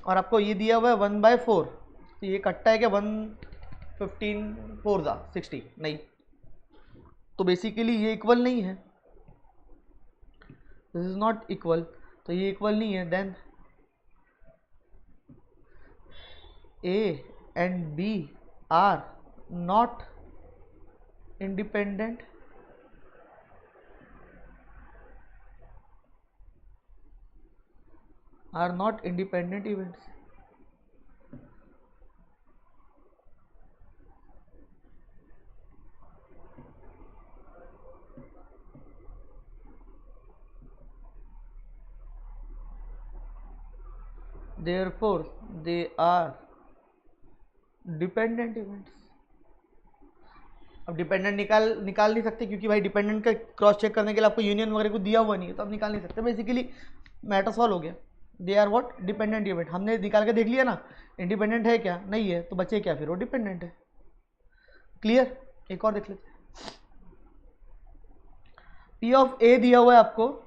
[SPEAKER 1] और आपको ये दिया हुआ है 1/4, तो ये कट्टा है क्या 115 4 60 नहीं, तो बेसिकली ये इक्वल नहीं है, दिस इज नॉट इक्वल, तो ये इक्वल नहीं है, then A and B are not independent, events. Therefore they are dependent events. अब डिपेंडेंट निकाल नहीं सकते क्योंकि भाई डिपेंडेंट का क्रॉस चेक करने के लिए आपको यूनियन वगैरह को दिया हुआ नहीं है, तो आप निकाल नहीं सकते। बेसिकली मैटर सॉल्व हो गया, they are what, dependent event. हमने निकाल के देख लिया ना, इंडिपेंडेंट है क्या, नहीं है, तो बचे क्या फिर, वो डिपेंडेंट है। क्लियर, एक और देख लेते हैं। P ऑफ A दिया हुआ है आपको,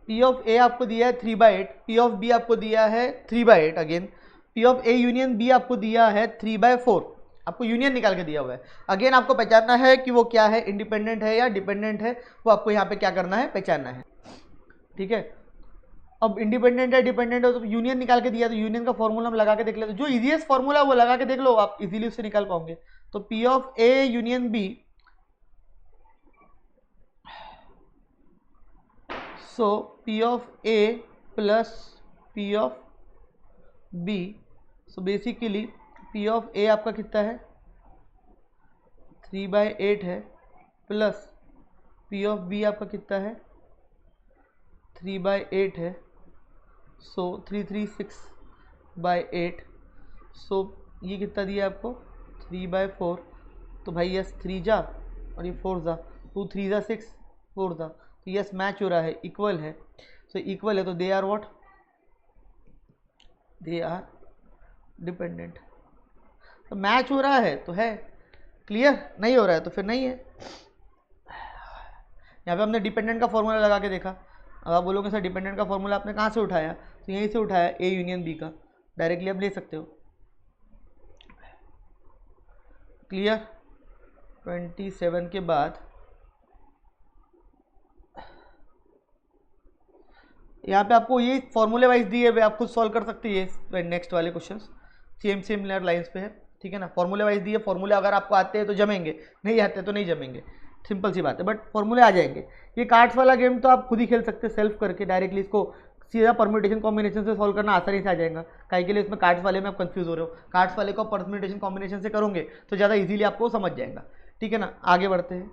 [SPEAKER 1] P ऑफ A आपको दिया है 3/8, P ऑफ B आपको दिया है 3/8, again P of A union B आपको दिया है 3/4, आपको यूनियन निकाल के दिया हुआ है। अगेन आपको पहचानना है कि वो क्या है, इंडिपेंडेंट है या डिपेंडेंट है, वो आपको यहाँ पे क्या करना है, पहचानना है। ठीक है, अब इंडिपेंडेंट है डिपेंडेंट है तो यूनियन निकाल के दिया, तो यूनियन का फॉर्मूला हम लगा के देख लेते, जो इजीएस्ट फॉर्मूला वो लगा के देख लो, आप इजीली उससे निकाल पाओगे। तो P of A union B, so P of A plus P of B, so basically P of A आपका कितना है 3/8 है, प्लस P ऑफ B आपका कितना है 3/8 है, सो 336/8, सो ये कितना दिया आपको 3/4, तो भाई यस 3 जा और ये 4 जा, 2 3 जा 6 4 जा, तो यस मैच हो रहा है, इक्वल है। सो इक्वल है तो they are what, they are dependent. तो मैच हो रहा है तो है, क्लियर, नहीं हो रहा है तो फिर नहीं है। यहाँ पे हमने डिपेंडेंट का फॉर्मूला लगा के देखा। अब आप बोलोगे सर डिपेंडेंट का फॉर्मूला आपने कहाँ से उठाया, तो यहीं से उठाया, A यूनियन B का, डायरेक्टली आप ले सकते हो। क्लियर, 27 के बाद यहाँ पे आपको ये फॉर्मूले वाइज दिए हुए, आप खुद सॉल्व कर सकते हैं नेक्स्ट वाले क्वेश्चंस, सेम लाइंस पे है। ठीक है ना, फॉर्मूले वाइज दिए, फॉर्मूले अगर आपको आते हैं तो जमेंगे, नहीं आते तो नहीं जमेंगे, सिंपल सी बात है, बट फॉर्मूले आ जाएंगे। ये कार्ड्स वाला गेम तो आप खुद ही खेल सकते हैं सेल्फ करके, डायरेक्टली इसको सीधा परम्यूटेशन कॉम्बिनेशन से सॉल्व करना आसानी से आ जाएगा। काहे के लिए इसमें कार्ड्स वाले में आप कंफ्यूज हो रहे हो, कार्ड्स वाले को परम्यूटेशन कॉम्बिनेशन से करोगे तो ज़्यादा इजीली आपको समझ जाएगा। ठीक है ना, आगे बढ़ते हैं।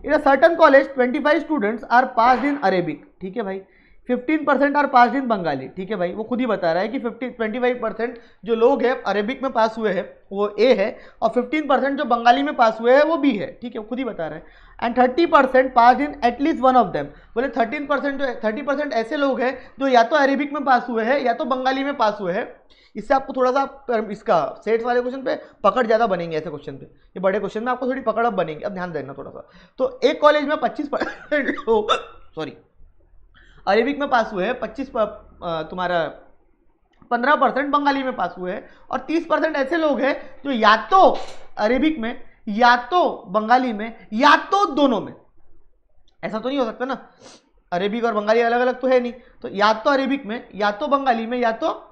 [SPEAKER 1] In a certain college 25 students are passed in Arabic. ठीक है भाई, 15% आर पास्ड इन बंगाली। ठीक है भाई, वो खुद ही बता रहा है कि 25% जो लोग हैं अरेबिक में पास हुए हैं वो ए है, और 15% जो बंगाली में पास हुए हैं वो बी है। ठीक है, वो खुद ही बता रहा है। And 30% pass in at least one of them. बोले 30% ऐसे लोग हैं जो या तो अरेबिक में पास हुए हैं या तो बंगाली में पास हुए हैं। इससे आपको थोड़ा सा इसका सेट्स वाले क्वेश्चन पे पकड़ ज़्यादा बनेंगे, ऐसे क्वेश्चन पे, ये बड़े क्वेश्चन में आपको थोड़ी पकड़ अब बनेंगे। अब ध्यान देना थोड़ा सा, तो एक कॉलेज में 25% लोग अरेबिक में पास हुए हैं, 15% बंगाली में पास हुए हैं, और 30% ऐसे लोग हैं जो या तो अरेबिक में या तो बंगाली में या तो दोनों में। ऐसा तो नहीं हो सकता ना, अरेबिक और बंगाली अलग अलग तो है नहीं, तो या तो अरेबिक में या तो बंगाली में या तो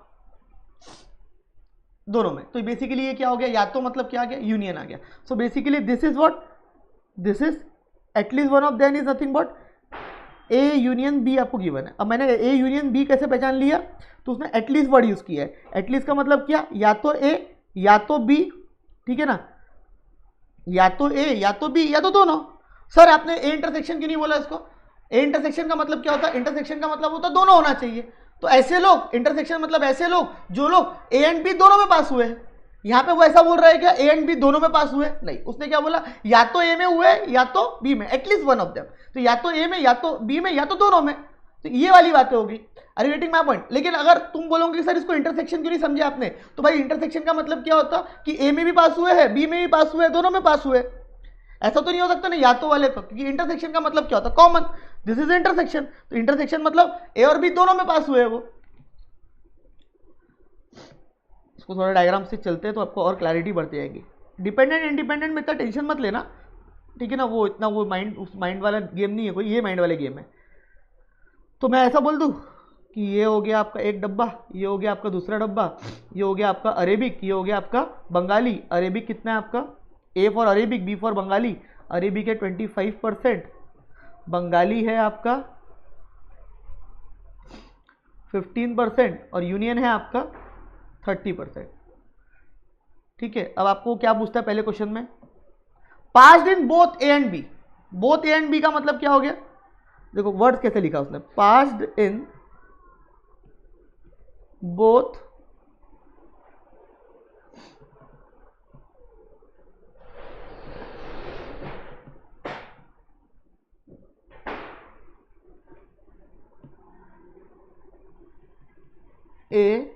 [SPEAKER 1] दोनों में। तो बेसिकली ये क्या हो गया, या तो मतलब क्या आ गया, यूनियन आ गया। So basically this is what, this is at least one of them is nothing but A union B आपको गिवन है। अब मैंने ए यूनियन बी कैसे पहचान लिया, तो उसने एटलीस्ट वर्ड यूज किया है। एटलीस्ट का मतलब क्या, या तो ए या तो बी। ठीक है ना, या तो ए या तो बी या तो दोनों। सर आपने ए इंटरसेक्शन क्यों नहीं बोला इसको? ए इंटरसेक्शन का मतलब क्या होता है? इंटरसेक्शन का मतलब होता है दोनों होना चाहिए। तो ऐसे लोग, इंटरसेक्शन मतलब ऐसे लोग जो लोग ए एंड बी दोनों में पास हुए हैं। यहां पे वो ऐसा बोल रहा है क्या ए एंड बी दोनों में पास हुए? नहीं, उसने क्या बोला, या तो ए में हुए या तो बी में, एटलीस्ट वन ऑफ देम। तो या तो ए में या तो बी में या तो दोनों में। तो ये वाली बातें होगी। Are you getting my point? लेकिन अगर तुम बोलोगे सर इसको इंटरसेक्शन क्यों नहीं समझे आपने, तो भाई इंटरसेक्शन का मतलब क्या होता कि ए में भी पास हुए हैं, बी में भी पास हुए, दोनों में पास हुए। ऐसा तो नहीं हो सकता ना या तो वाले का, क्योंकि इंटरसेक्शन का मतलब क्या होता है, कॉमन। This is intersection. तो इंटरसेक्शन मतलब ए और बी दोनों में पास हुए हैं वो। इसको थोड़ा डायग्राम से चलते हैं तो आपको और क्लैरिटी बढ़ती जाएगी। डिपेंडेंट इंडिपेंडेंट में इतना टेंशन मत लेना, ठीक है ना, वो इतना वो माइंड, उस माइंड वाला गेम नहीं है कोई, ये माइंड वाले गेम है। तो मैं ऐसा बोल दूं कि ये हो गया आपका एक डब्बा, ये हो गया आपका दूसरा डब्बा, ये हो गया आपका अरेबिक, ये हो गया आपका बंगाली। अरेबिक कितना है आपका, A for Arabic, B for Bengali. Arabic है 25%, बंगाली है आपका 15% और यूनियन है आपका 30%। ठीक है, अब आपको क्या पूछता है पहले क्वेश्चन में, passed in both A and B. Both A and B का मतलब क्या हो गया, देखो वर्ड्स कैसे लिखा उसने, passed in both A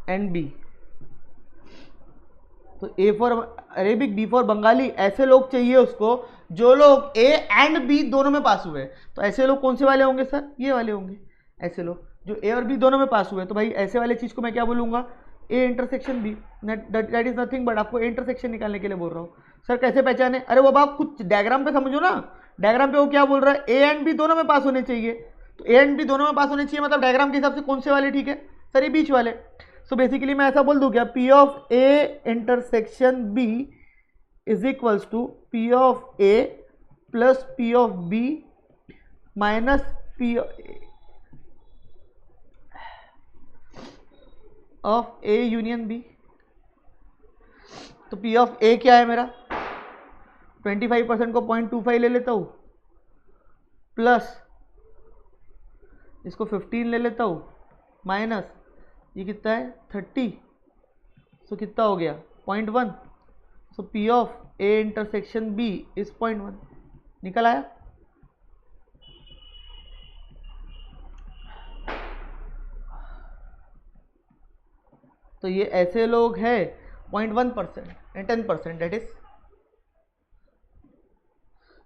[SPEAKER 1] and B. तो A for Arabic, B for Bengali, ऐसे लोग चाहिए उसको जो लोग ए एंड बी दोनों में पास हुए। तो ऐसे लोग कौन से वाले होंगे सर, ये वाले होंगे। ऐसे लोग जो ए और बी दोनों में पास हुए, तो भाई ऐसे वाले चीज को मैं क्या बोलूंगा, A intersection B. That is nothing but आपको ए इंटरसेक्शन निकालने के लिए बोल रहा हूँ। सर कैसे पहचाने, अरे वो बाप कुछ डायग्राम पे समझो ना। डायग्राम पे वो क्या बोल रहा है, ए एंड बी दोनों में पास होने चाहिए। तो ए एंड बी दोनों में पास होने चाहिए मतलब डायग्राम के हिसाब से कौन से वाले ठीक है सर, ये बीच वाले। सो बेसिकली मैं ऐसा बोल दूं क्या, P of A intersection B is equals to P of A plus P of B minus P of A union B. तो पी ऑफ ए क्या है मेरा, 25% को 0.25 ले लेता हूं, प्लस इसको 15 ले लेता हूं, माइनस ये कितना है 30, सो कितना हो गया 0.1। So P of A intersection B is 0.1। निकल आया। तो ये ऐसे लोग हैं 0.1% एंड 10%, दैट इज।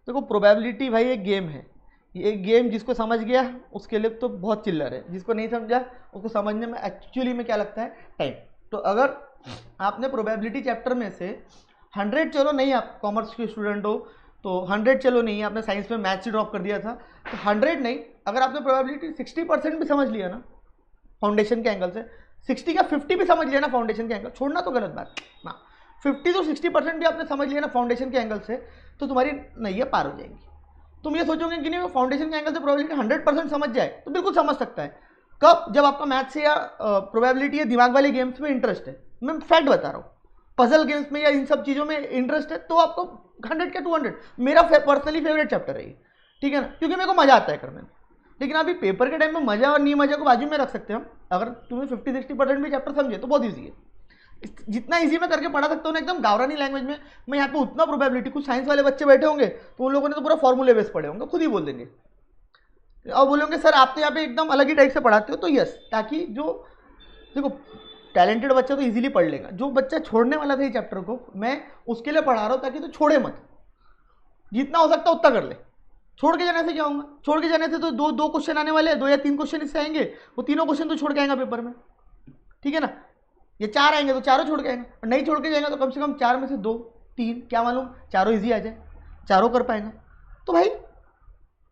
[SPEAKER 1] देखो प्रोबेबिलिटी भाई एक गेम है, ये गेम जिसको समझ गया उसके लिए तो बहुत चिल्लर है, जिसको नहीं समझा उसको समझने में एक्चुअली में क्या लगता है, टाइम। तो अगर आपने प्रोबेबिलिटी चैप्टर में से 100, चलो नहीं आप कॉमर्स के स्टूडेंट हो तो 100 चलो नहीं, आपने साइंस में मैथ्स ही ड्रॉप कर दिया था तो 100 नहीं, अगर आपने प्रोबेबिलिटी 60% भी समझ लिया ना फाउंडेशन के एंगल से, 60 का 50 भी समझ लिया ना फाउंडेशन के एंगल, छोड़ना तो गलत बात ना, 50 तो 60% भी आपने समझ लिया ना फाउंडेशन के एंगल से, तो तुम्हारी नैया पार हो जाएगी। तुम ये सोचोगे कि नहीं फाउंडेशन के एंगल से प्रोबेबिलिटी 100% समझ जाए, तो बिल्कुल समझ सकता है। कब, जब आपका मैथ्स या प्रोबेबिलिटी या दिमाग वाले गेम्स में इंटरेस्ट है। मैं फैक्ट बता रहा हूँ, पजल गेम्स में या इन सब चीज़ों में इंटरेस्ट है तो आपको 100 का 200 मेरा पर्सनली फेवरेट चैप्टर है ये, ठीक है ना, क्योंकि मेरे को मजा आता है करने में। लेकिन अभी पेपर के टाइम में मजा और नहीं मजा को बाजू में रख सकते हैं हम। अगर तुम्हें 50-60% भी चैप्टर समझे तो बहुत ईजी है। जितना ईजी मैं करके पढ़ा सकता हूँ ना एकदम गावरानी लैंग्वेज में, मैं यहाँ पे उतना प्रोबेबिलिटी, कुछ साइंस वाले बच्चे बैठे होंगे तो उन लोगों ने तो पूरा फॉर्मूले बेस पढ़े होंगे, खुद ही बोल देंगे और बोलेंगे सर आप तो यहाँ पे एकदम अलग ही टाइप से पढ़ाते हो। तो यस, ताकि जो देखो टैलेंटेड बच्चा तो इजीली पढ़ लेगा, जो बच्चा छोड़ने वाला था ये चैप्टर को मैं उसके लिए पढ़ा रहा हूँ ताकि तो छोड़े मत, जितना हो सकता है उतना कर ले। छोड़ के जाने से क्या होगा, छोड़ के जाने से तो दो क्वेश्चन आने वाले हैं, 2 या 3 क्वेश्चन इससे आएंगे, वो तीनों क्वेश्चन तो छोड़ के आएगा पेपर में, ठीक है ना। ये 4 आएंगे तो चारों छोड़ के आएंगे, और नहीं छोड़ के जाएगा तो कम से कम 4 में से 2, 3, क्या मालूम चारों इजी आ जाए, चारों कर पाएगा। तो भाई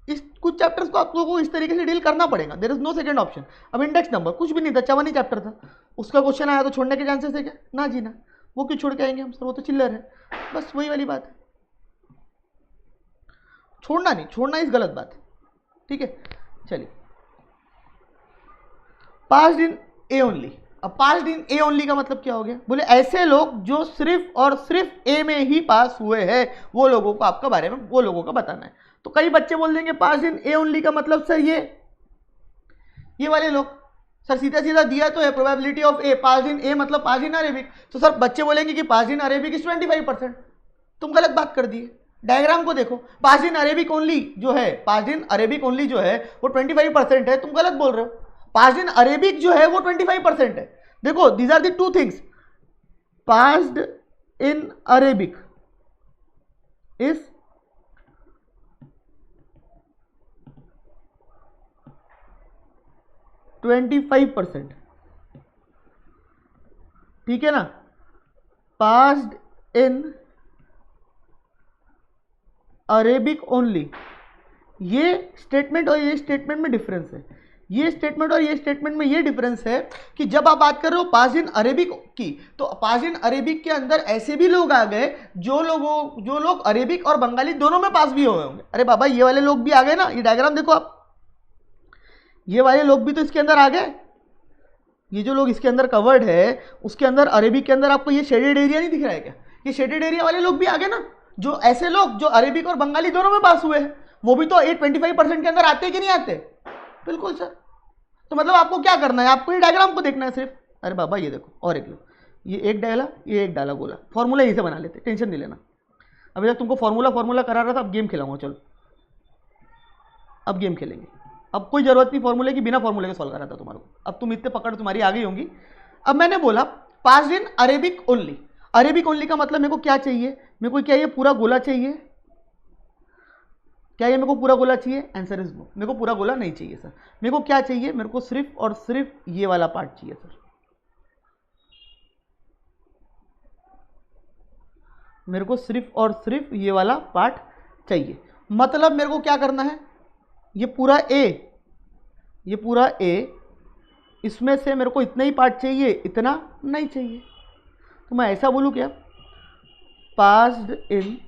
[SPEAKER 1] इस कुछ चैप्टर्स को आप लोगों को इस तरीके से डील करना पड़ेगा, there is no second option. अब इंडेक्स नंबर कुछ भी नहीं था, 54 ही चैप्टर था, उसका क्वेश्चन आया तो छोड़ने के चांसेस है क्या, ना जी ना, वो क्यों छोड़ के आएंगे हम सर, वो तो चिल्लर है, बस वही वाली बात है। छोड़ना नहीं, छोड़ना इस गलत बात है, ठीक है। चलिए, पास्ड इन ए ओनली, अब पास्ड इन ए ओनली का मतलब क्या हो गया, बोले ऐसे लोग जो सिर्फ और सिर्फ ए में ही पास हुए हैं, वो लोगों को आपका बारे में वो लोगों का बताना है। तो कई बच्चे बोल देंगे पास्ड इन ए ओनली का मतलब सर ये वाले लोग, सर सीधा सीधा दिया तो है probability of A, passed in A मतलब पास्ड इन अरेबिक, तो सर बच्चे बोलेंगे कि पास्ड इन अरेबिक इज 25%। तुम गलत बात कर दिए। डायग्राम को देखो, पास्ड इन अरेबिक ओनली जो है, पास्ड इन अरेबिक ओनली जो है वो 25% है, तुम गलत बोल रहे हो। पास्ड इन अरेबिक जो है वो 25% है। देखो these are the two things, passed in Arabic is 25%, ठीक है ना। पास्ड इन अरेबिक ओनली, ये स्टेटमेंट और ये स्टेटमेंट में डिफरेंस है। ये स्टेटमेंट और ये स्टेटमेंट में ये डिफरेंस है कि जब आप बात कर रहे हो पास इन अरेबिक की, तो पास इन अरेबिक के अंदर ऐसे भी लोग आ गए जो लोग अरेबिक और बंगाली दोनों में पास भी हुए होंगे। अरे बाबा ये वाले लोग भी आ गए ना, ये डायग्राम देखो आप, ये वाले लोग भी तो इसके अंदर आ गए। ये जो लोग इसके अंदर कवर्ड है उसके अंदर अरेबिक के अंदर आपको ये शेडेड एरिया नहीं दिख रहा है क्या, ये शेडेड एरिया वाले लोग भी आ गए ना, जो ऐसे लोग जो अरेबिक और बंगाली दोनों में पास हुए हैं, वो भी तो 25% के अंदर आते कि नहीं आते। बिल्कुल सर। तो मतलब आपको क्या करना है, आपको ये डायग्राम को देखना है सिर्फ। अरे बाबा ये देखो और एक लो, ये एक डाला ये एक डाला, गोला फॉर्मूला यहीं से बना लेते, टेंशन नहीं लेना। अभी तक तुमको फॉर्मूला करा रहा था, अब गेम खिलाऊंगा। चलो अब गेम खेलेंगे। अब कोई जरूरत नहीं फॉर्मूले की, बिना फॉर्मूले के सॉल्व करा था तुम्हारे को। अब तुम इतने पकड़ तुम्हारी आ गई होंगी। अब मैंने बोला passed in Arabic only, Arabic only का मतलब मेरे को क्या चाहिए, मेरे को क्या ये पूरा गोला चाहिए, क्या ये मेरे को पूरा गोला चाहिए, आंसर इज नो, मेरे को पूरा गोला नहीं चाहिए सर। मेरे को क्या चाहिए, मेरे को सिर्फ और सिर्फ ये वाला पार्ट चाहिए सर। मेरे को सिर्फ और सिर्फ ये वाला पार्ट चाहिए। मतलब मेरे को क्या करना है, ये पूरा ए, इसमें से मेरे को इतना ही पार्ट चाहिए, इतना नहीं चाहिए। तो मैं ऐसा बोलूं क्या, passed in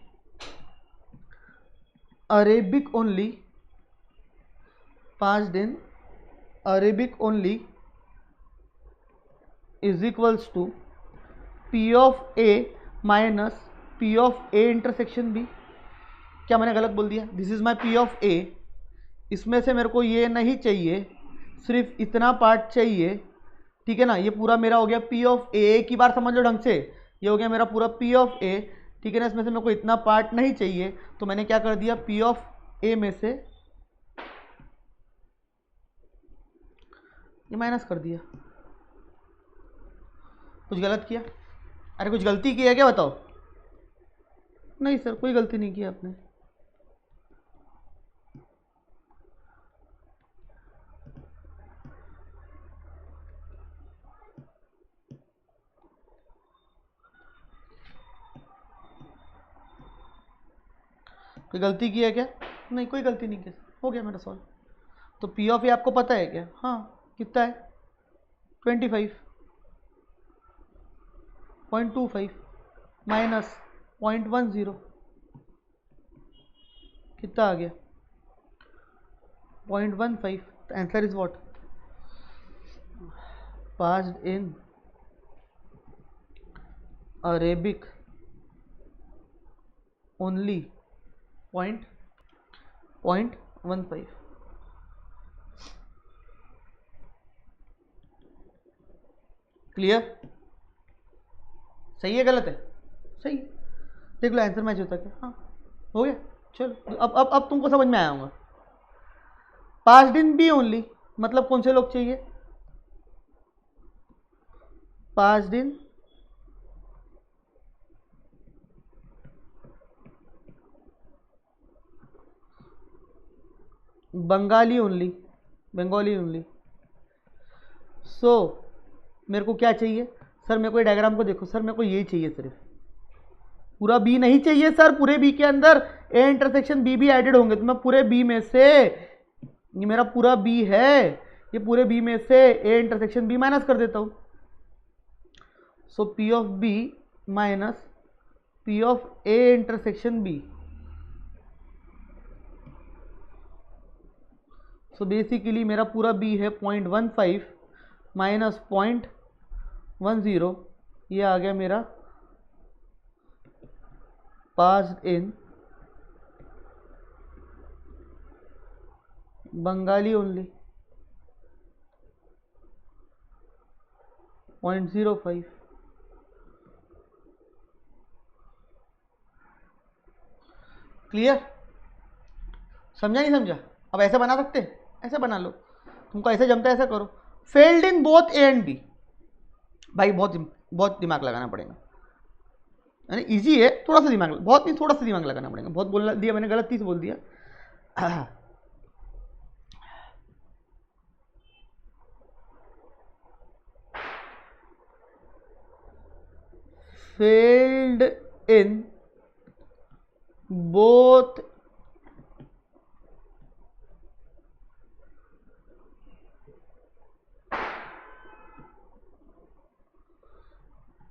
[SPEAKER 1] Arabic only, passed in Arabic only is equals to P of A minus P of A intersection B. क्या मैंने गलत बोल दिया, this is my P of A, इसमें से मेरे को ये नहीं चाहिए, सिर्फ इतना पार्ट चाहिए, ठीक है ना। ये पूरा मेरा हो गया पी ऑफ ए की बार समझ लो ढंग से, ये हो गया मेरा पूरा पी ऑफ ए, ठीक है ना। इसमें से मेरे को इतना पार्ट नहीं चाहिए, तो मैंने क्या कर दिया, पी ऑफ ए में से ये माइनस कर दिया। कुछ गलत किया, अरे कुछ गलती की है क्या बताओ। नहीं सर कोई गलती नहीं की आपने। कोई गलती की है क्या, नहीं कोई गलती नहीं की, हो गया मेरा सॉल्व। तो पी ऑफ ए आपको पता है क्या, हाँ कितना है 25.25 माइनस 0.10 कितना आ गया 0.15। तो answer is what, passed in Arabic only 0.15। Clear, सही है गलत है, सही। देख लो आंसर मैच होता क्या, हाँ हो गया। चलो अब तुमको समझ में आया होगा। पास्ड इन बी ओनली मतलब कौन से लोग चाहिए, passed in Bengali only, Bengali only. So मेरे को क्या चाहिए सर, मेरे को ये डायग्राम को देखो सर, मेरे को यही चाहिए सिर्फ, पूरा बी नहीं चाहिए सर। पूरे बी के अंदर ए इंटरसेक्शन बी भी एडेड होंगे, तो मैं पूरे बी में से, ये मेरा पूरा बी है, ये पूरे बी में से ए इंटरसेक्शन बी माइनस कर देता हूं। So P of B minus P of A intersection B. So basically मेरा पूरा बी है 0.15 माइनस 0.15 10, ये आ गया मेरा passed in Bengali only 0.05। Clear? समझा नहीं समझा? अब ऐसे बना सकते, ऐसे बना लो, तुमको ऐसे जमता है ऐसा करो। Failed in both A and B, भाई बहुत दिमाग लगाना पड़ेगा, यानी इजी है, थोड़ा सा दिमाग, बहुत नहीं थोड़ा सा दिमाग लगाना पड़ेगा। बहुत बोल दिया मैंने, गलत चीज बोल दिया। failed in both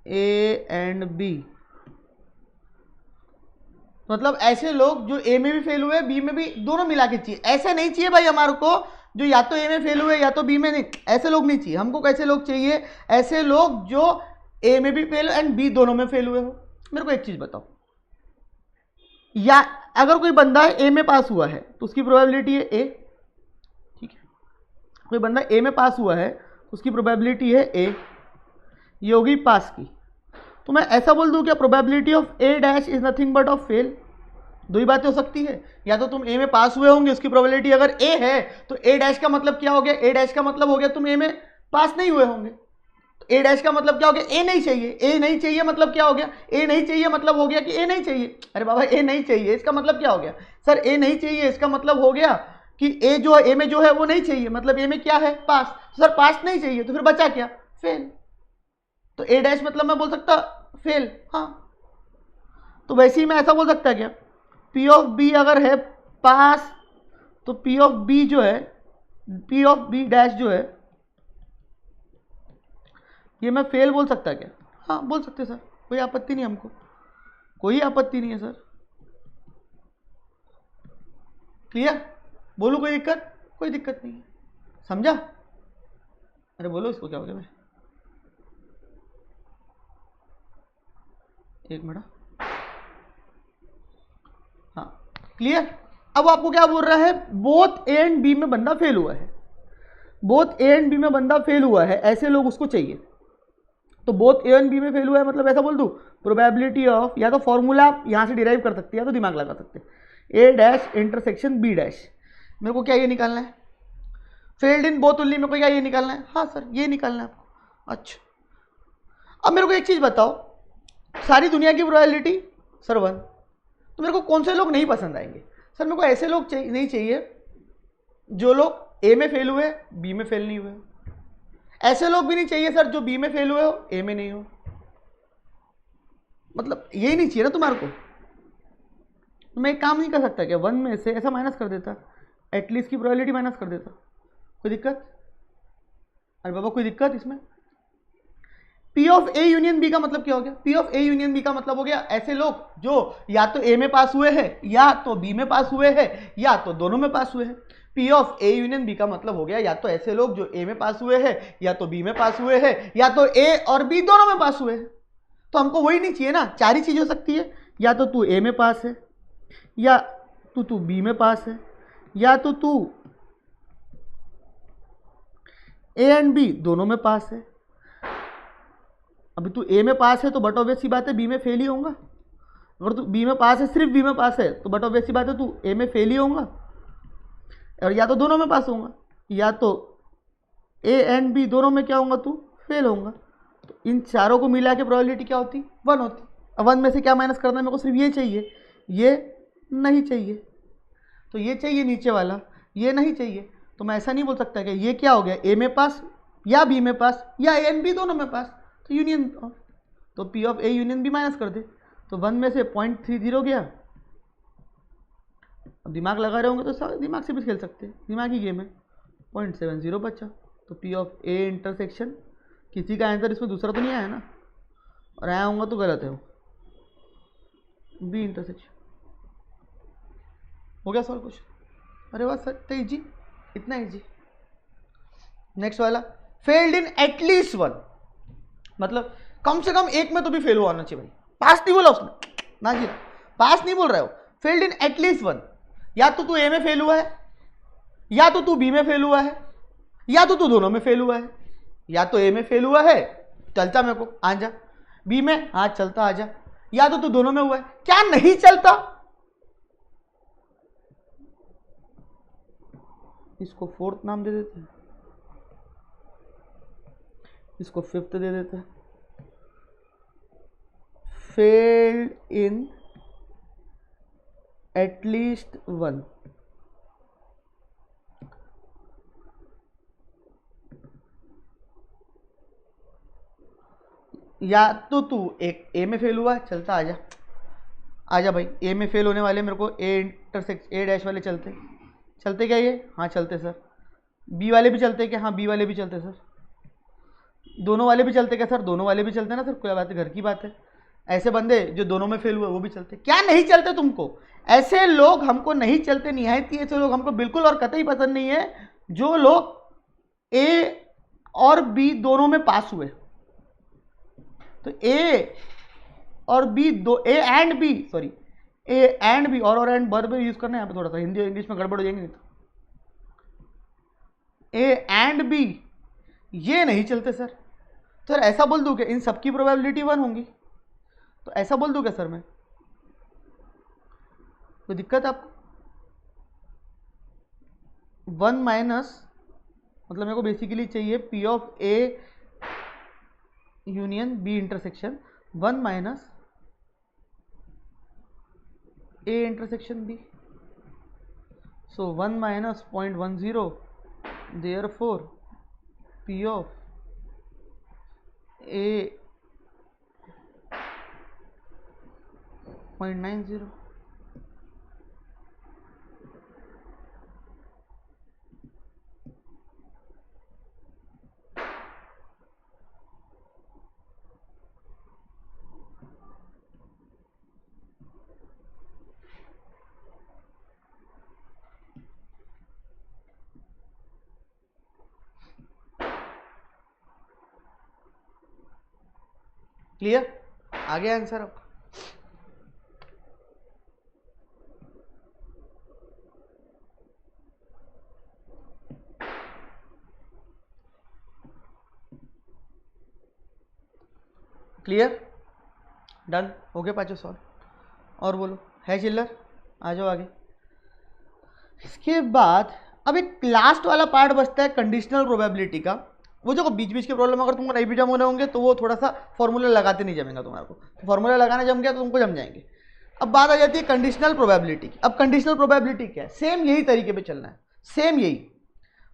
[SPEAKER 1] A and B, मतलब ऐसे लोग जो ए में भी फेल हुए बी में भी, दोनों मिला के चाहिए। ऐसे नहीं चाहिए भाई हमारे को जो या तो ए में फेल हुए या तो बी में नहीं, ऐसे लोग नहीं चाहिए हमको। कैसे लोग चाहिए? ऐसे लोग जो ए में भी फेल एंड बी दोनों में फेल हुए हो। मेरे को एक चीज बताओ, या अगर कोई बंदा ए में पास हुआ है तो उसकी प्रोबेबिलिटी है ए, ठीक है, कोई बंदा ए में पास हुआ है उसकी प्रोबेबिलिटी है ए, ये होगी पास की। तो मैं ऐसा बोल दूं क्या probability of A dash is nothing but of fail? दो ही बातें हो सकती है, या तो तुम ए में पास हुए होंगे उसकी प्रोबेबिलिटी अगर ए है तो ए डैश का मतलब क्या हो गया? ए डैश का मतलब हो गया तुम ए में पास नहीं हुए होंगे। ए डैश का मतलब क्या हो गया? ए नहीं चाहिए। ए नहीं चाहिए मतलब क्या हो गया? ए नहीं चाहिए मतलब हो गया कि ए नहीं चाहिए। अरे बाबा ए नहीं चाहिए इसका मतलब क्या हो गया? सर ए नहीं चाहिए इसका मतलब हो गया कि ए जो है, ए में जो है वो नहीं चाहिए, मतलब ए में क्या है? पास। सर पास नहीं चाहिए तो फिर बचा क्या? फेल। तो ए डैश मतलब मैं बोल सकता फेल, हाँ। तो वैसे ही मैं ऐसा बोल सकता क्या, पी ऑफ बी अगर है पास तो पी ऑफ बी जो है, पी ऑफ बी डैश जो है ये मैं फेल बोल सकता क्या? हाँ बोल सकते सर, कोई आपत्ति नहीं, हमको कोई आपत्ति नहीं है सर। क्लियर? बोलूं कोई दिक्कत? कोई दिक्कत नहीं है, समझा? अरे बोलो इसको क्या हो गया? मैं एक मिनट, हाँ क्लियर। अब आपको क्या बोल रहा है? बोथ ए एंड बी में बंदा फेल हुआ है, बोथ ए एंड बी में बंदा फेल हुआ है, ऐसे लोग उसको चाहिए। तो बोथ ए एंड बी में फेल हुआ है मतलब ऐसा बोल दूं प्रोबेबिलिटी ऑफ, या तो फॉर्मूला आप यहां से डिराइव कर सकते हैं या तो दिमाग लगा सकते हैं, ए डैश इंटरसेक्शन बी डैश। मेरे को क्या ये निकालना है? फेल्ड इन बोथ ओनली, मेरे को क्या ये निकालना है? हाँ सर ये निकालना है आपको। अच्छा अब मेरे को एक चीज बताओ, सारी दुनिया की प्रोबेबिलिटी सर 1, तो मेरे को कौन से लोग नहीं पसंद आएंगे? सर मेरे को ऐसे लोग नहीं चाहिए जो लोग ए में फेल हुए बी में फेल नहीं हुए, ऐसे लोग भी नहीं चाहिए सर जो बी में फेल हुए हो ए में नहीं हो, मतलब यही नहीं चाहिए ना तुम्हारे को। तो मैं एक काम नहीं कर सकता क्या, 1 में से ऐसा माइनस कर देता, एटलीस्ट की प्रोबेबिलिटी माइनस कर देता, कोई दिक्कत? अरे बाबा कोई दिक्कत इसमें? P of A union B का मतलब क्या हो गया? P of A union B का मतलब हो गया ऐसे लोग जो या तो ए में पास हुए हैं या तो बी में पास हुए हैं या तो दोनों में पास हुए हैं। P of A union B का मतलब हो गया या तो ऐसे लोग जो ए में पास हुए हैं या तो बी में पास हुए हैं या तो ए और बी दोनों में पास हुए हैं। तो हमको वही नहीं चाहिए ना, चार ही चीज हो सकती है, या तो तू ए में पास है, या तू बी में पास है, या तो तू ए एंड बी दोनों में पास है। अभी तू ए में पास है तो बट ऑब्वियस सी बात है बी में फेल ही होगा। अगर तू बी में पास है, सिर्फ बी में पास है, तो बट ऑब्वियस सी बात है तू ए में फेल ही होगा, और या तो दोनों में पास होगा, या तो ए एंड बी दोनों में क्या होगा? तू फेल होगा। तो इन चारों को मिला के प्रोबेबिलिटी क्या होती? 1 होती। अब 1 में से क्या माइनस करना है? मेरे को सिर्फ ये चाहिए, ये नहीं चाहिए, तो ये चाहिए नीचे वाला, ये नहीं चाहिए। तो मैं ऐसा नहीं बोल सकता कि ये क्या हो गया, ए में पास या बी में पास या ए एंड बी दोनों में पास, तो यूनियन ऑफ, तो P of A union B minus कर दे, तो 1 में से 0.30 गया। अब दिमाग लगा रहे होंगे तो दिमाग से भी खेल सकते हैं, दिमाग ही गेम है। 0.70 बचा, तो पी ऑफ ए इंटरसेक्शन, किसी का आंसर इसमें दूसरा तो नहीं आया ना, और आया होगा तो गलत है वो, बी इंटरसेक्शन। हो गया सॉल्व क्वेश्चन? अरे वाह सर, तो इजी, इतना इजी। नेक्स्ट वाला, फेल्ड इन एटलीस्ट 1, मतलब कम से कम एक में तो भी फेल हुआ होना चाहिए भाई। पास नहीं बोला उसने ना जी, पास नहीं बोल रहे हो, फेल्ड इन एटलीस्ट वन। या तो तू ए में फेल हुआ है, या तो तू बी में फेल हुआ है, या तो तू दोनों में फेल हुआ है। या तो ए में फेल हुआ है, चलता मेरे को आ जा, बी में हाँ चलता आ जा, या तो तू दोनों में हुआ है। क्या नहीं चलता? इसको फोर्थ नाम दे देते हैं, इसको फिफ्थ दे देते हैं। Failed in at least one. या तो तू एक ए में फेल हुआ है, चलता आजा, आजा भाई। ए में फेल होने वाले मेरे को ए इंटरसेक्ट ए डैश वाले चलते, चलते क्या ये? हाँ चलते सर। बी वाले भी चलते क्या? हाँ बी वाले भी चलते सर। दोनों वाले भी चलते क्या सर? दोनों वाले भी चलते ना सर, कोई बात है, घर की बात है। ऐसे बंदे जो दोनों में फेल हुए वो भी चलते। क्या नहीं चलते तुमको? ऐसे लोग हमको नहीं चलते, निहायत ही ऐसे लोग हमको बिल्कुल और कतई पसंद नहीं है, जो लोग ए और बी दोनों में पास हुए। तो ए और बी दो, A and B, sorry A and B, और एंड वर्ब यूज करना है यहाँ पे, थोड़ा सा हिंदी और इंग्लिश में गड़बड़ हो जाएंगे नहीं तो। ए एंड बी ये नहीं चलते सर। तो सर ऐसा बोल दूं कि इन सबकी प्रोबेबिलिटी 1 होंगी, तो ऐसा बोल दूं क्या सर मैं? तो दिक्कत आपको 1 माइनस, मतलब मेरे को बेसिकली चाहिए P of A union B intersection 1 minus A intersection B. So 1 minus 0.10, therefore P of A 0.90। Clear? आ गया आंसर आपका? क्लियर? डन हो गया पाँचों सॉल्व। और बोलो, है चिल्लर? आ जाओ आगे। इसके बाद अब एक लास्ट वाला पार्ट बचता है कंडीशनल प्रोबेबिलिटी का। वो जो बीच बीच के प्रॉब्लम अगर तुमको नहीं भी जम होने होंगे तो वो थोड़ा सा फॉर्मूला लगाते नहीं जमेगा तुम्हारे को, तो फॉर्मूला लगाना जम गया तो तुमको जम जाएंगे। अब बात आ जाती है कंडीशनल प्रोबेबिलिटी की। अब कंडीशनल प्रोबेबिलिटी क्या है? सेम यही तरीके पे चलना है, सेम यही,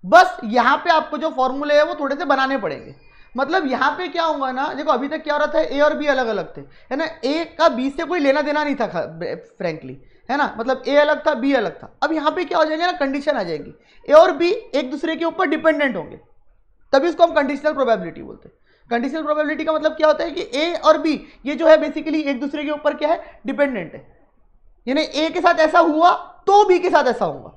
[SPEAKER 1] बस यहाँ पे आपको जो फॉर्मूले है वो थोड़े से बनाने पड़ेंगे। मतलब यहाँ पे क्या होगा ना, देखो अभी तक क्या हो रहा था, ए और बी अलग अलग थे, है ना, ए का बी से कोई लेना देना नहीं था फ्रेंकली, है ना, मतलब ए अलग था बी अलग था। अब यहाँ पे क्या हो जाएंगे ना, कंडीशन आ जाएंगी, ए और बी एक दूसरे के ऊपर डिपेंडेंट होंगे, तभी उसको हम कंडीशनल प्रोबेबिलिटी बोलते हैं। कंडीशनल प्रोबेबिलिटी का मतलब क्या होता है कि ए और बी ये जो है बेसिकली एक दूसरे के ऊपर क्या है, डिपेंडेंट है। यानी ए के साथ ऐसा हुआ तो बी के साथ ऐसा होगा,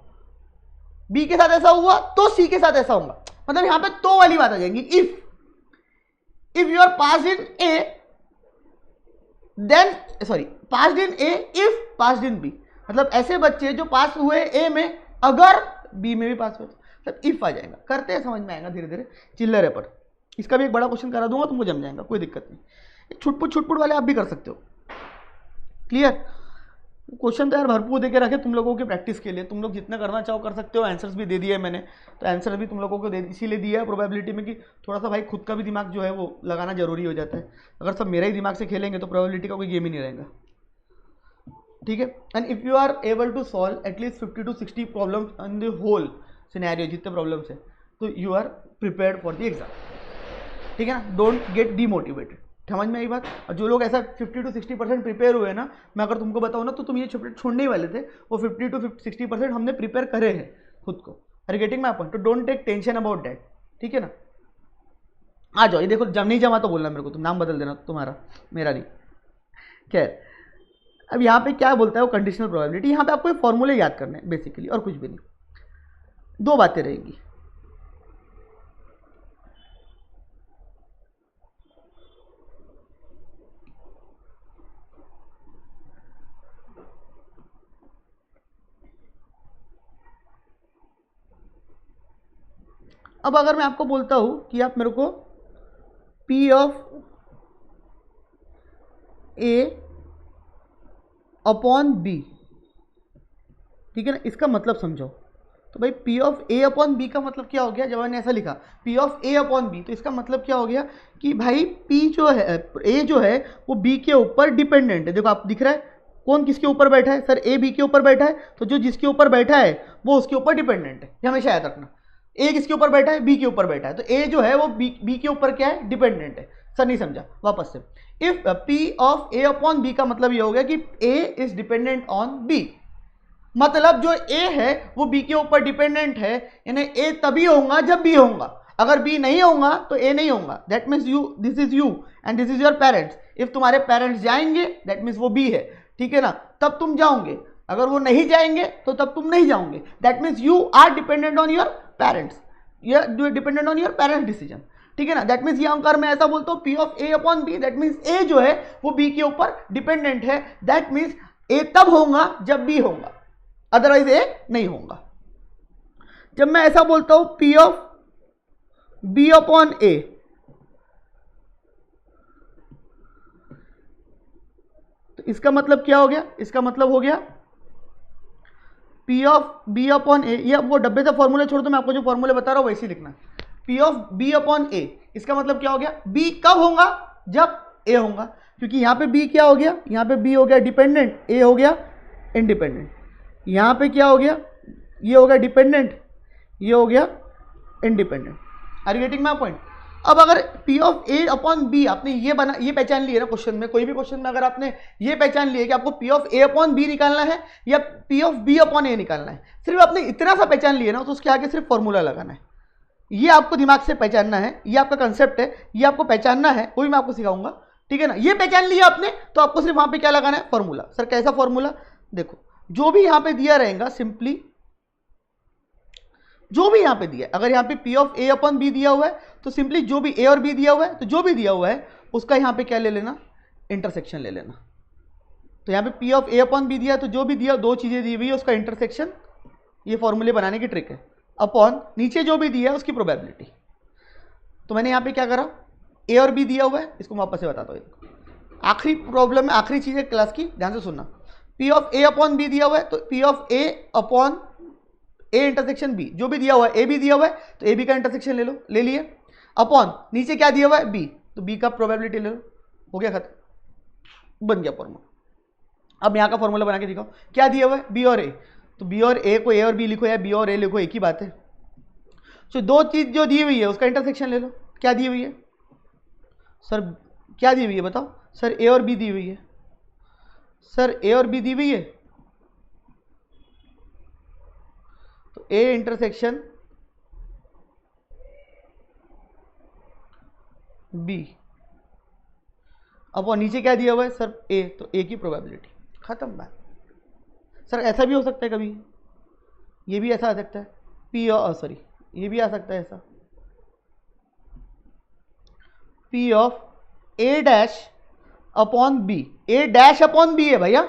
[SPEAKER 1] बी के साथ ऐसा हुआ तो सी के साथ ऐसा होगा। मतलब यहां पे तो वाली बात आ जाएगी। If you are pass in A then sorry pass in A if pass in B, मतलब ऐसे बच्चे जो पास हुए ए में अगर बी में भी पास हुए, मतलब इफ आ जाएगा। करते हैं, समझ में आएगा धीरे धीरे, चिल्लर है पर इसका भी एक बड़ा क्वेश्चन करा दूंगा, तुमको जम जाएगा, कोई दिक्कत नहीं। छुटपुट वाले आप भी कर सकते हो। क्लियर? क्वेश्चन तो यार भरपूर देके रखे तुम लोगों की प्रैक्टिस के लिए, तुम लोग जितना करना चाहो कर सकते हो। आंसर्स भी दे दिए मैंने, तो आंसर भी तुम लोगों को इसीलिए दिया है प्रोबेबिलिटी में कि थोड़ा सा भाई खुद का भी दिमाग जो है वो लगाना जरूरी हो जाता है। अगर सब मेरा ही दिमाग से खेलेंगे तो प्रोबेबिलिटी का कोई गेम ही नहीं रहेगा। ठीक है? And if you are able to solve at least 50 to 60 problem in the whole scenario, जितने प्रॉब्लम्स है, तो you are prepared for the exam. ठीक है ना? Don't get demotivated. समझ में आई बात? और जो लोग ऐसा 50 to 60% प्रिपेयर हुए ना, मैं अगर तुमको बताऊँ ना तो तुम ये छोड़ने ही वाले थे। वो 50 to 60% हमने प्रिपेयर करे हैं खुद को। Are getting my point? तो don't take tension about that. ठीक है ना? आ जाओ, ये देखो जम नहीं जमा तो बोलना मेरे को, तुम नाम बदल देना तुम्हारा, मेरा नहीं। खैर, अब यहाँ पे क्या बोलता है वो कंडीशनल प्रोबेबिलिटी। यहाँ पे आपको फॉर्मूले याद करने हैं बेसिकली, और कुछ भी नहीं। दो बातें रहेंगी। अब अगर मैं आपको बोलता हूं कि आप मेरे को P of A upon B, ठीक है ना, इसका मतलब समझो। तो भाई P of A upon B का मतलब क्या हो गया, जब मैंने ऐसा लिखा P of A upon B, तो इसका मतलब क्या हो गया कि भाई P जो है, A जो है वो B के ऊपर डिपेंडेंट है। देखो आप दिख रहा है कौन किसके ऊपर बैठा है, सर A B के ऊपर बैठा है, तो जो जिसके ऊपर बैठा है वो उसके ऊपर डिपेंडेंट है, ये हमेशा याद रखना। A किसके ऊपर बैठा है, B के ऊपर बैठा है, तो A जो है वो B के ऊपर क्या है, डिपेंडेंट है। सर नहीं समझा, वापस से। If P of A upon B का मतलब ये हो गया कि A is dependent on B, मतलब जो A है वो B के ऊपर डिपेंडेंट है, यानी A तभी होगा जब B होगा। अगर B नहीं होगा तो A नहीं होगा। That means you, this is you and this is your parents. If तुम्हारे पेरेंट्स जाएंगे दैट मीन्स वो B है, ठीक है ना, तब तुम जाओगे। अगर वो नहीं जाएंगे तो तब तुम नहीं जाओगे। That means you are dependent on your parents, you are dependent on your parents decision, ठीक है ना। दैट मीन्स यहाँ अगर मैं ऐसा बोलता हूँ P of A upon B, that means A जो है वो B के ऊपर डिपेंडेंट है। दैट मीन्स A तब होगा जब B होगा, अदरवाइज ए नहीं होगा। जब मैं ऐसा बोलता हूं P of B upon A, तो इसका मतलब क्या हो गया, इसका मतलब हो गया P of B upon A, ये वो डब्बे से फॉर्मूले छोड़ दो, मैं आपको जो फॉर्मूले बता रहा हूं वैसे ही लिखना। P of B upon A, इसका मतलब क्या हो गया, B कब होगा, जब A होगा, क्योंकि यहां पे B क्या हो गया, यहां पे B हो गया डिपेंडेंट, A हो गया इंडिपेंडेंट। यहां पे क्या हो गया, ये हो गया डिपेंडेंट, ये हो गया independent. Are you getting my point. अब अगर P of A upon B आपने ये पहचान ली है ना, क्वेश्चन में, कोई भी क्वेश्चन में अगर आपने ये पहचान ली है कि आपको P of A upon B निकालना है या P of B upon A निकालना है, सिर्फ आपने इतना सा पहचान लिया ना, तो उसके आगे सिर्फ फॉर्मूला लगाना है। ये आपको दिमाग से पहचानना है, ये आपका कंसेप्ट है, ये आपको पहचानना है, कोई मैं आपको सिखाऊंगा, ठीक है ना। ये पहचान लिया आपने तो आपको सिर्फ वहां पे क्या लगाना है, फॉर्मूला। सर कैसा फॉर्मूला, देखो जो भी यहां पे दिया रहेगा, सिंपली जो भी यहां पे दिया है, अगर यहां पे P of A upon B दिया हुआ है तो सिंपली जो भी A और B दिया हुआ है, तो जो भी दिया हुआ है उसका यहां पे क्या ले लेना, इंटरसेक्शन ले लेना। तो यहां पे P of A upon B दिया है, तो जो भी दिया, दो चीजें दी हुई है, उसका इंटरसेक्शन, ये फॉर्मूले बनाने की ट्रिक है, अपॉन नीचे जो भी दिया है उसकी प्रोबेबिलिटी। तो मैंने यहां पे क्या करा, A और B दिया हुआ है, इसको मैं वापस से बताता हूं, आखिरी प्रॉब्लम में आखिरी चीज है क्लास की, ध्यान से सुनना। P of A upon B दिया हुआ है, तो P of A upon A intersection B, जो भी दिया हुआ है, A भी दिया हुआ है तो A B का इंटरसेक्शन ले लो, ले लिए, अपॉन नीचे क्या दिया हुआ है B, तो B का प्रोबेबिलिटी ले लो, हो गया खत्म, बन गया फॉर्मूला। अब यहां का फॉर्मूला बना के दिखाओ, क्या दिया हुआ है B और A, तो B और A को A और B लिखो या B और A लिखो, एक ही बात है। तो दो चीज जो दी हुई है उसका इंटरसेक्शन ले लो, क्या दी हुई है सर, क्या दी हुई है बताओ सर, A और B दी हुई है, सर A और B दी हुई है, तो A इंटरसेक्शन B, अब वो नीचे क्या दिया हुआ है सर A, तो A की प्रोबेबिलिटी, खत्म बात। सर ऐसा भी हो सकता है कभी, ये भी ऐसा आ सकता है P और सॉरी ये भी आ सकता है ऐसा, P of A dash upon B, A dash upon B है भैया,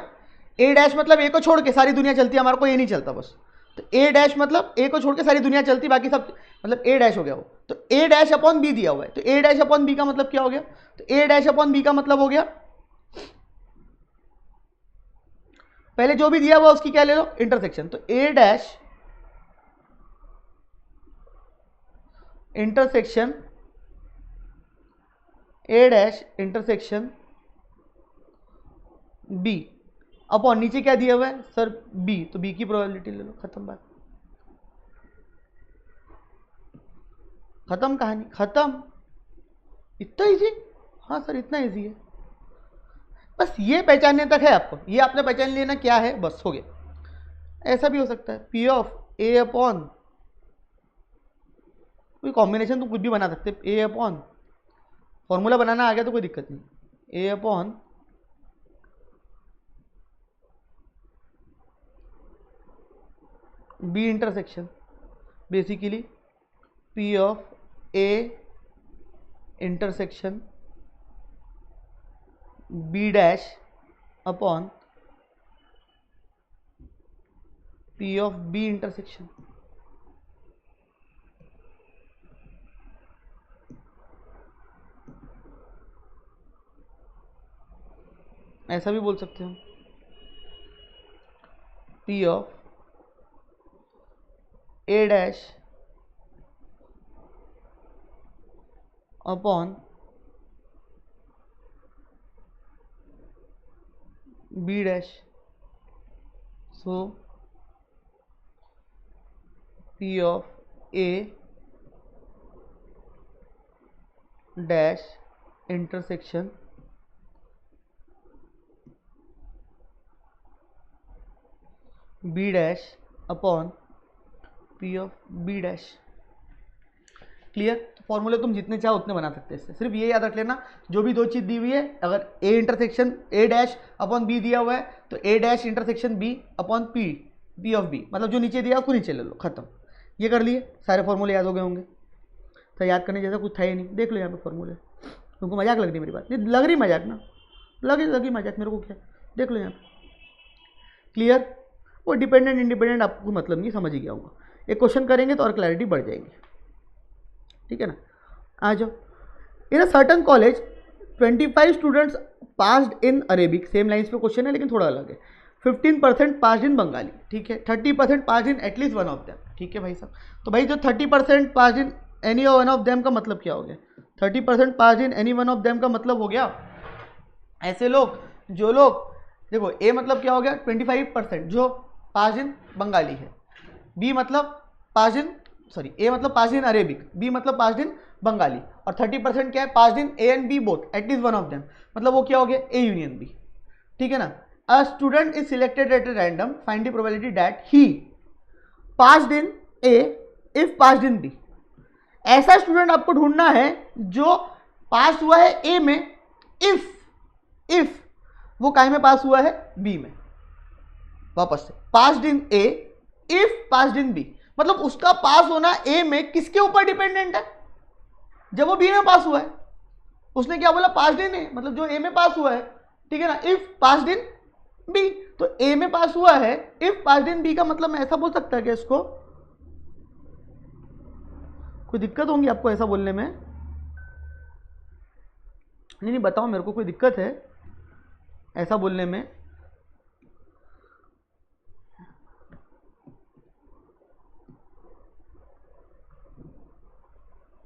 [SPEAKER 1] A डैश मतलब A को छोड़ के सारी दुनिया चलती है, हमारे को ये नहीं चलता बस, तो A डैश मतलब A को छोड़ के सारी दुनिया चलती, बाकी सब मतलब A डैश हो गया वो, तो A डैश अपॉन B दिया हुआ है, तो A डैश अपॉन B का मतलब क्या हो गया, तो A डैश अपॉन B का मतलब हो गया, पहले जो भी दिया हुआ उसकी क्या ले लो, इंटरसेक्शन, तो A dash intersection A dash intersection B, upon नीचे क्या दिया हुआ है सर B, तो B की प्रोबेबिलिटी ले लो, खत्म बात, खत्म कहानी, खत्म, इतना इजी। हाँ सर इतना इजी है, बस ये पहचानने तक है आपको, ये आपने पहचान लिया ना क्या है, बस हो गया। ऐसा भी हो सकता है P ऑफ A अपॉन, कोई कॉम्बिनेशन तो कुछ भी बना सकते, A अपॉन, फॉर्मूला बनाना आ गया तो कोई दिक्कत नहीं, A upon B intersection, basically P of A intersection B dash upon P of B intersection, ऐसा भी बोल सकते हो, P of A dash upon B dash, so P of A dash intersection B dash upon P of B dash. Clear? तो फॉर्मूले तुम जितने चाहो उतने बना सकते हैं इससे, सिर्फ ये याद रख लेना जो भी दो चीज दी हुई है, अगर A intersection A dash upon B दिया हुआ है तो A dash intersection B upon P, P of B, मतलब जो नीचे दिया उसको नीचे ले लो, खत्म। ये कर लिए, सारे फॉर्मूले याद हो गए होंगे। तो याद करने जैसा कुछ था ही नहीं, देख लो यहाँ पे फॉर्मूले। तुमको मजाक लग रही मेरी बात? नहीं लग रही मजाक ना, लगी मजाक, मेरे को क्या, देख लो यहाँ पे। क्लियर? वो डिपेंडेंट इंडिपेंडेंट आपको मतलब नहीं, समझ ही गया होगा। एक क्वेश्चन करेंगे तो और क्लैरिटी बढ़ जाएगी, ठीक है ना। आ जाओ। In a certain college 25 students passed in Arabic, same lines पे क्वेश्चन है लेकिन थोड़ा अलग है। 15% पास्ड इन बंगाली, ठीक है। 30% passed in at least one of them, ठीक है भाई साहब। तो भाई जो 30% passed in any one of them का मतलब क्या हो गया? 30% passed in any one of them का मतलब हो गया ऐसे लोग जो लोग, देखो ए मतलब क्या हो गया 25% जो पास्ड इन बंगाली है, बी मतलब पास्ड इन, सॉरी ए मतलब पास्ड इन अरेबिक, बी मतलब पास्ड इन बंगाली, और 30% क्या है passed in A and B both at least one of them, मतलब वो क्या हो गया ए यूनियन बी, ठीक है ना। A student is selected at a random, find the probability that he passed in A if passed in B. ऐसा student आपको ढूंढना है जो पास हुआ है ए में इफ वो काय में पास हुआ है बी में। वापस से, passed in A if passed in B, मतलब उसका पास होना ए में किसके ऊपर डिपेंडेंट है? जब वो बी में पास हुआ है, उसने क्या बोला पास्ड इन ए, मतलब जो ए में पास हुआ है, ठीक है ना। इफ पास्ड इन बी, तो ए में पास हुआ है, इफ पास्ड इन बी का मतलब मैं ऐसा बोल सकता है कि इसको कोई दिक्कत होंगी आपको ऐसा बोलने में? नहीं बताओ मेरे को, कोई दिक्कत है ऐसा बोलने में?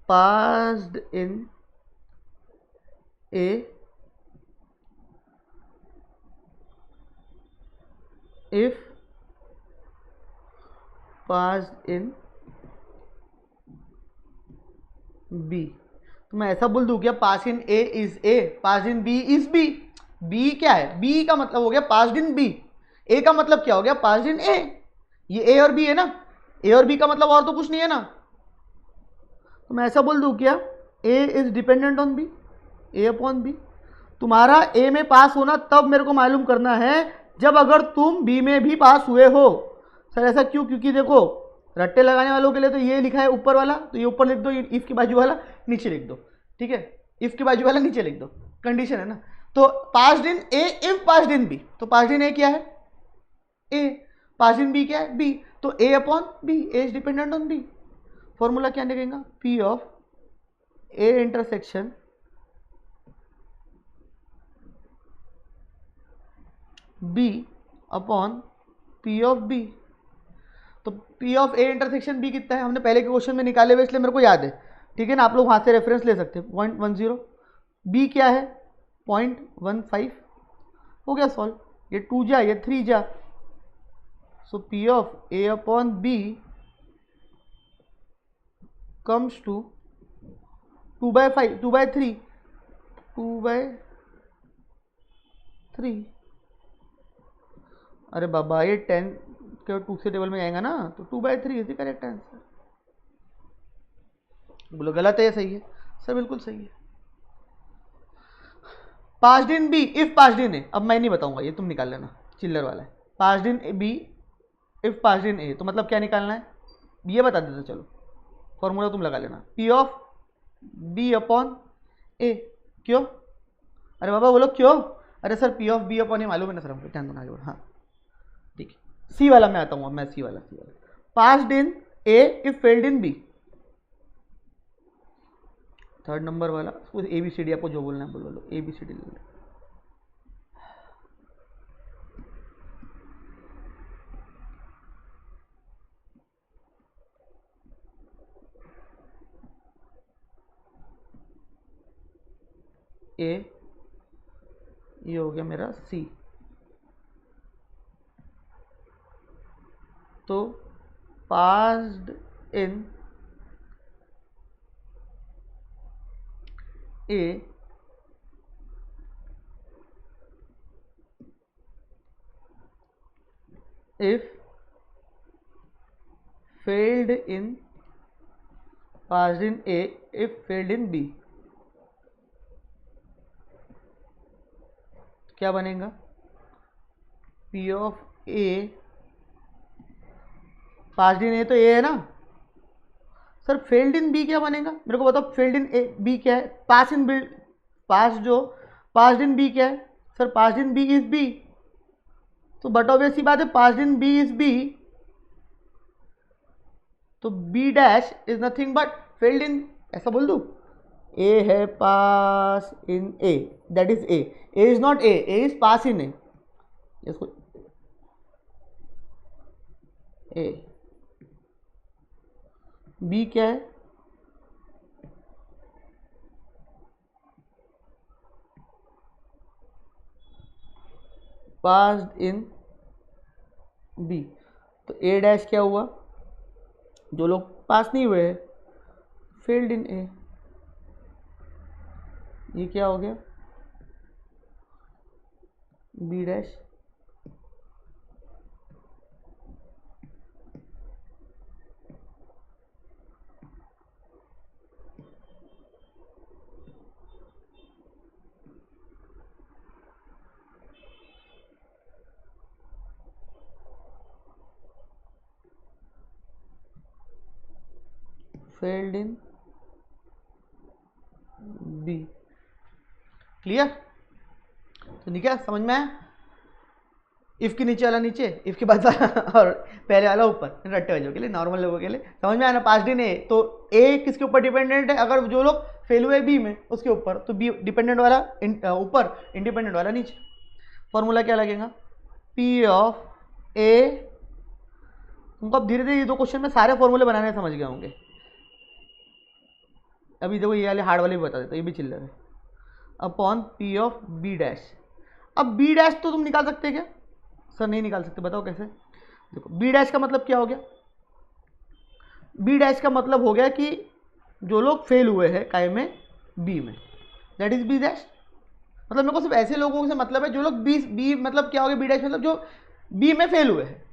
[SPEAKER 1] Passed in A if passed in B, तो मैं ऐसा बोल दूं क्या pass in A is A, pass in B is B. B क्या है? बी का मतलब हो गया पास्ड इन बी, ए का मतलब क्या हो गया पास्ड इन ए। ये ए और बी है ना, ए और बी का मतलब और तो कुछ नहीं है ना। तो मैं ऐसा बोल दूं क्या A is dependent on B, A upon B. तुम्हारा ए में पास होना तब मेरे को मालूम करना है जब अगर तुम बी में भी पास हुए हो। सर ऐसा क्यों? क्योंकि देखो रट्टे लगाने वालों के लिए तो ये लिखा है ऊपर वाला, तो ये ऊपर लिख दो, इफ की बाजू वाला नीचे लिख दो, ठीक है। इफ की बाजू वाला नीचे लिख दो, कंडीशन है ना। तो passed in A if passed in B, तो पास्ड इन ए क्या है ए, पास्ड इन बी क्या है बी, तो A upon B, A is dependent on B. Formula क्या निकलेगा? P of A intersection B upon P of B. तो P of A intersection B कितना है हमने पहले के क्वेश्चन में निकाले हुए, इसलिए मेरे को याद है, ठीक है ना। आप लोग वहां से रेफरेंस ले सकते हैं, 0.10। बी क्या है 0.15, हो गया सॉल्व। ये 2 जा, ये 3 जा, so P of A upon B comes to 2/5, 2/3, 2/3। अरे बाबा ये 10 के 2 से टेबल में आएगा ना, तो 2/3 इज द करेक्ट आंसर। बोलो गलत है या सही है? सर बिल्कुल सही है। Passed in B if passed in A, अब मैं नहीं बताऊंगा, ये तुम निकाल लेना, चिल्लर वाला है। Passed in B if passed in A, तो मतलब क्या निकालना है ये बता देता, चलो फॉर्मूला तुम लगा लेना, P of B upon A. क्यों? अरे बाबा बोलो क्यों? अरे sir P of B upon A मालूम है ना सर हमको, ध्यान दो आगे बढ़ो। हाँ ठीक है, सी वाला मैं आता हूँ, मैं सी वाला passed in A if failed in B, third number वाला। ए बी सी डी आपको जो बोलना है बोलो, ए बी सी डी ले लो। ए, ये हो गया मेरा सी। तो passed in A if failed in passed in A if failed in B, क्या बनेगा? P of A passed in A तो ए है ना सर, फेल्ड इन बी क्या बनेगा मेरे को बताओ। फेल्ड इन ए बी क्या है? पास इन बी, पास जो पास्ड इन बी क्या है सर? Passed in B is B. तो बट ऑब्वियस सी बात है, passed in B is B, तो B dash is nothing but failed in, ऐसा बोल दूं? ए है pass in A, that is A. A is not A is pass in A. इसको ए, बी क्या है? Passed in B. तो A dash क्या हुआ? जो लोग पास नहीं हुए हैं, फेल्ड इन ए। ये क्या हो गया? B dash. Failed in B. Clear? तो निकला समझ में आया? इफ के नीचे वाला नीचे, इफ के बाद वाला और पहले वाला ऊपर, रट्टे वालों के लिए, नॉर्मल लोगों के लिए समझ में आया ना? पास्ड इन ए, तो ए किसके ऊपर डिपेंडेंट है? अगर जो लोग फेल हुए बी में उसके ऊपर, तो बी डिपेंडेंट वाला ऊपर, इंडिपेंडेंट वाला नीचे। फॉर्मूला क्या लगेगा? पी ऑफ ए। तुमको अब धीरे धीरे ये दो क्वेश्चन में सारे फॉर्मूले बनाने समझ गए होंगे। अभी देखो ये वाले हार्ड वाले भी बता देता, ये भी चिल्लर है। Upon P of B dash. अब बी डैश तो तुम निकाल सकते क्या सर? नहीं निकाल सकते, बताओ कैसे? देखो बी डैश का मतलब क्या हो गया? बी डैश का मतलब हो गया कि जो लोग फेल हुए हैं काय में? बी में, दैट इज बी डैश। मतलब मेरे को सिर्फ ऐसे लोगों से मतलब है जो लोग बी मतलब क्या हो गया? बी डैश मतलब जो बी में फेल हुए हैं,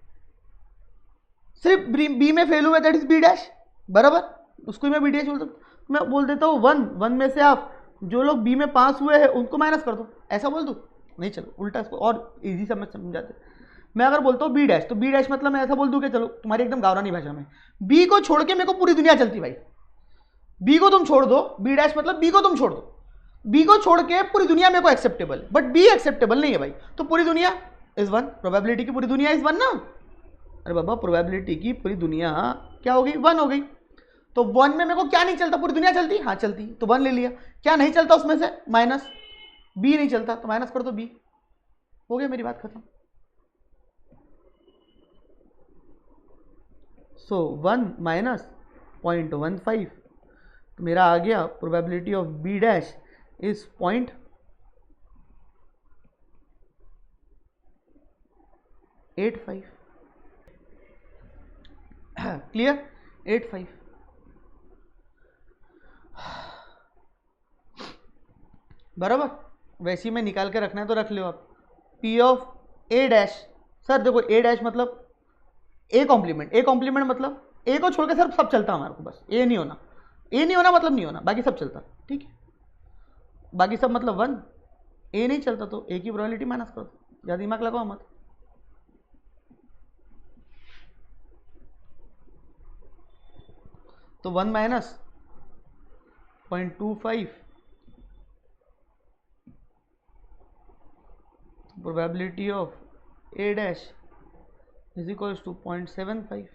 [SPEAKER 1] सिर्फ बी में फेल हुए, दैट इज बी डैश। बराबर, उसको मैं बी डैश बोल सकता हूँ। मैं बोल देता हूँ वन में से आप जो लोग बी में पास हुए हैं उनको माइनस कर दो, ऐसा बोल दूँ? नहीं, चलो उल्टा इसको और इजी समझाते। मैं अगर बोलता हूँ बी डैश, तो बी डैश मतलब मैं ऐसा बोल दूँ कि चलो तुम्हारी एकदम गावरानी भाषा में, बी को छोड़ के मेरे को पूरी दुनिया चलती भाई। बी को तुम छोड़ दो, बी डैश मतलब बी को तुम छोड़ दो, बी को छोड़ के पूरी दुनिया मेरे को एक्सेप्टेबल है, बट बी एक्सेप्टेबल नहीं है भाई। तो पूरी दुनिया इज वन, प्रोबेबिलिटी की पूरी दुनिया इज वन ना। अरे बाबा, प्रोबेबिलिटी की पूरी दुनिया क्या हो गई? वन हो गई। तो वन में मेरे को क्या नहीं चलता? पूरी दुनिया चलती? हाँ चलती, तो वन ले लिया। क्या नहीं चलता उसमें से? माइनस। बी नहीं चलता तो माइनस कर दो बी, हो गया, मेरी बात खत्म। सो 1 माइनस 0.15, तो मेरा आ गया probability of B dash is 0.85। Clear? 85। बराबर, वैसे ही मैं निकाल के रखना है तो रख लो आप। P of A dash, sir देखो ए डैश मतलब ए कॉम्प्लीमेंट। ए कॉम्प्लीमेंट मतलब ए को छोड़ के सर सब चलता हमारे को, बस ए नहीं होना। ए नहीं होना मतलब नहीं होना, बाकी सब चलता, ठीक है? बाकी सब मतलब वन। ए नहीं चलता तो ए की प्रोबेबिलिटी माइनस कर दो, ज़्यादा दिमाग लगाओ मत। तो 1 minus 0.25, probability of A dash is equals to 0.75।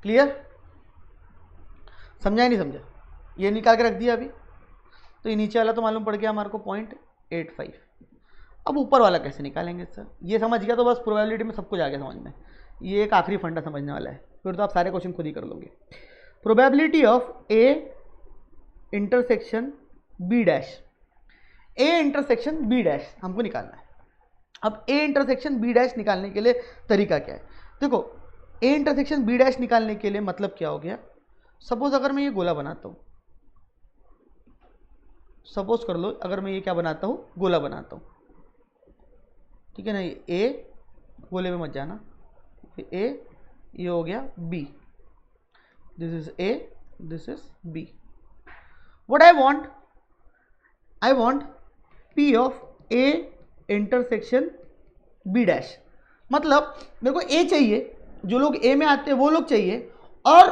[SPEAKER 1] Clear? समझा या नहीं समझा? ये निकाल के रख दिया अभी, तो ये नीचे वाला तो मालूम पड़ गया हमारे को 0.85। अब ऊपर वाला कैसे निकालेंगे सर? ये समझ गया तो बस प्रोबेबिलिटी में सब कुछ आ गया समझ में। ये एक आखिरी फंडा समझने वाला है, फिर तो आप सारे क्वेश्चन खुद ही कर लोगे। Probability of A intersection B dash, A intersection B dash हमको निकालना है। अब ए इंटरसेक्शन बी डैश निकालने के लिए तरीका क्या है? देखो, ए इंटरसेक्शन बी डैश निकालने के लिए मतलब क्या हो गया, सपोज अगर मैं ये गोला बनाता हूं, सपोज कर लो अगर मैं ये क्या बनाता हूं, गोला बनाता हूं, ठीक है ना, ये ए, गोले में मत जाना, ए, ये हो गया B, this is A, this is B. What I want P of A intersection B dash, मतलब मेरे को ए चाहिए, जो लोग ए में आते हैं वो लोग चाहिए, और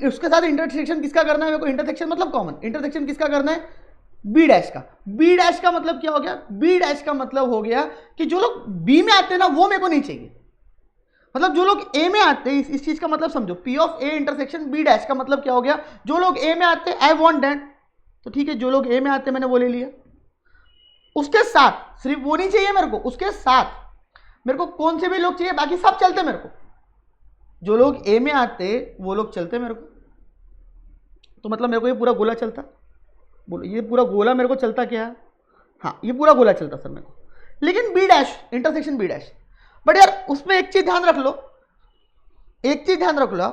[SPEAKER 1] उसके साथ इंटरसेक्शन किसका करना है मेरे को, इंटरसेक्शन मतलब कॉमन, इंटरसेक्शन किसका करना है, बी डैश का। बी डैश का मतलब क्या हो गया, बी डैश का मतलब हो गया कि जो लोग बी में आते हैं ना वो मेरे को नहीं चाहिए, मतलब जो लोग ए में आते हैं, इस चीज का मतलब समझो, P of A intersection B dash का मतलब क्या हो गया, जो लोग ए में आते हैं आई वांट दैट, तो ठीक है जो लोग ए में आते हैं मैंने वो ले लिया, उसके साथ सिर्फ वो नहीं चाहिए मेरे को, उसके साथ मेरे को कौन से भी लोग चाहिए, बाकी सब चलते मेरे को, जो लोग ए में आते वो लोग चलते मेरे को, तो मतलब मेरे को ये पूरा गोला चलता, बोलो ये पूरा गोला मेरे को चलता क्या, हाँ ये पूरा गोला चलता सर मेरे को, लेकिन B dash intersection B dash, but यार उसमें एक चीज ध्यान रख लो, एक चीज ध्यान रख लो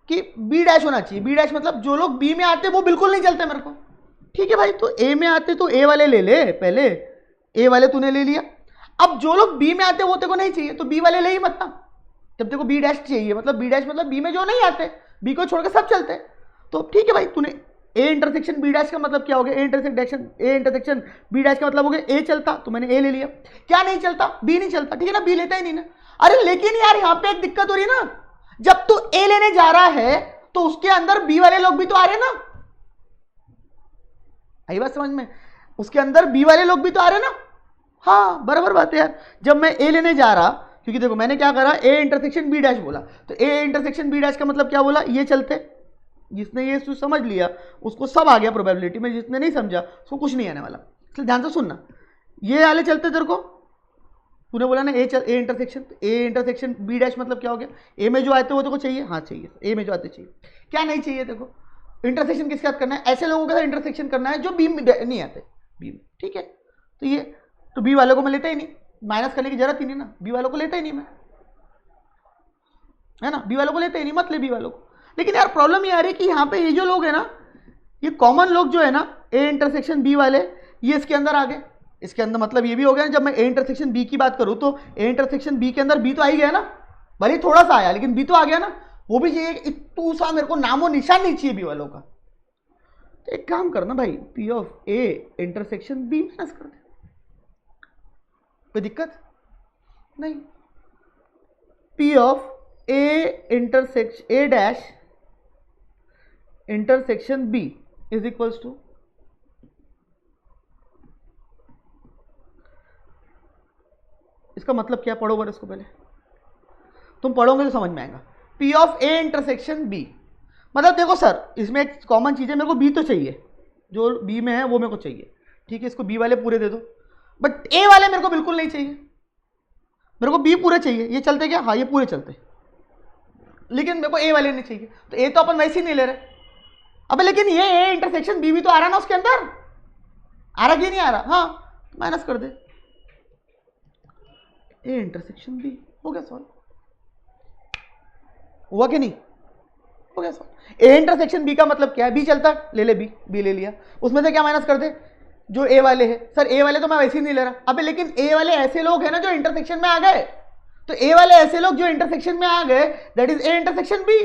[SPEAKER 1] कि बी डैश होना चाहिए, बी डैश मतलब जो लोग बी में आते वो बिल्कुल नहीं चलते मेरे को, ठीक है भाई, तो ए में आते तो ए वाले ले ले, पहले ए वाले तूने ले लिया, अब जो लोग बी में आते वो तेरे को नहीं चाहिए तो बी वाले ले ही मत ना, जब तेरे को बी डैश चाहिए मतलब बी डैश मतलब बी में जो नहीं आते, बी को छोड़कर सब चलते, तो ठीक है भाई, तूने ए इंटरसेक्शन बी डैश का मतलब क्या हो गया, ए इंटरसेक्शन बी डैश का मतलब हो गया ए चलता, तो मैंने ए ले लिया, क्या नहीं चलता, बी नहीं चलता, ठीक है ना, बी लेता ही नहीं ना, अरे लेकिन यार यहां पे एक दिक्कत हो रही है ना, जब तू ए लेने जा रहा है तो उसके अंदर बी वाले लोग भी तो आ रहे हैं ना, आई बात समझ में, उसके अंदर बी वाले लोग भी तो आ रहे हैं ना, हाँ बराबर बात है यार, जब मैं ए लेने जा रहा, क्योंकि देखो मैंने क्या करा, ए इंटरसेक्शन बी डैश बोला, तो ए इंटरसेक्शन बी डैश का मतलब क्या बोला, ये चलते, जिसने ये समझ लिया उसको सब आ गया प्रोबेबिलिटी में, जिसने नहीं समझा उसको कुछ नहीं आने वाला, इसलिए ध्यान से सुनना, ये वाले चलते तेरे को, तूने बोला ना ए इंटरसेक्शन बी डैश मतलब क्या हो गया, ए में जो आते वो तेरे को चाहिए, हाँ चाहिए, ए में जो आते चाहिए, क्या नहीं चाहिए देखो, इंटरसेक्शन किसके साथ करना है, ऐसे लोगों के साथ इंटरसेक्शन करना है जो बी में नहीं आते, बी में, ठीक है, तो ये तो बी वालों को मैं लेता ही नहीं, माइनस करने की जरूरत ही नहीं ना, बी वालों को लेता ही नहीं मैं, है ना, बी वालों को लेते ही नहीं, मत ले बी वालों को, लेकिन यार प्रॉब्लम ये आ रही है कि यहाँ पे ये जो लोग है ना, ये कॉमन लोग जो है ना, ए इंटरसेक्शन बी वाले, ये इसके अंदर आ गए, इसके अंदर मतलब ये भी हो गया ना, जब मैं ए इंटरसेक्शन बी की बात करूँ तो ए इंटरसेक्शन बी के अंदर बी तो आ ही गया ना, भले थोड़ा सा आया लेकिन बी तो आ गया ना, वो भी चाहिए, इतू सा मेरे को नामो निशान नहीं चाहिए बी वालों का, तो एक काम करना भाई, P of A intersection B minus कर दे, कोई दिक्कत नहीं, P of A intersection A dash intersection B is equals to, इसका मतलब क्या, पढ़ो बार इसको पहले, तुम पढ़ोगे तो समझ में आएगा, P of A intersection B मतलब देखो सर इसमें एक कॉमन चीज है, मेरे को बी तो चाहिए, जो बी में है वो मेरे को चाहिए, ठीक है, इसको बी वाले पूरे दे दो, बट ए वाले मेरे को बिल्कुल नहीं चाहिए, मेरे को बी पूरे चाहिए, ये चलते क्या, हाँ ये पूरे चलते, लेकिन मेरे को ए वाले नहीं चाहिए, तो ए तो अपन वैसे ही नहीं ले रहे, अबे लेकिन ये ए इंटरसेक्शन बी भी तो आ रहा ना उसके अंदर, आ रहा कि नहीं आ रहा, हाँ माइनस कर दे, ए इंटरसेक्शन बी, हो गया सॉल्व, हुआ कि नहीं, हो गया सॉल्व, ए इंटरसेक्शन बी का मतलब क्या है, बी चलता, ले ले बी ले लिया, उसमें से क्या माइनस कर दे, जो ए वाले हैं, सर ए वाले तो मैं वैसे ही नहीं ले रहा, अबे लेकिन ए वाले ऐसे लोग हैं ना जो इंटरसेक्शन में आ गए, तो ए वाले ऐसे लोग जो इंटरसेक्शन में आ गए that is A intersection B,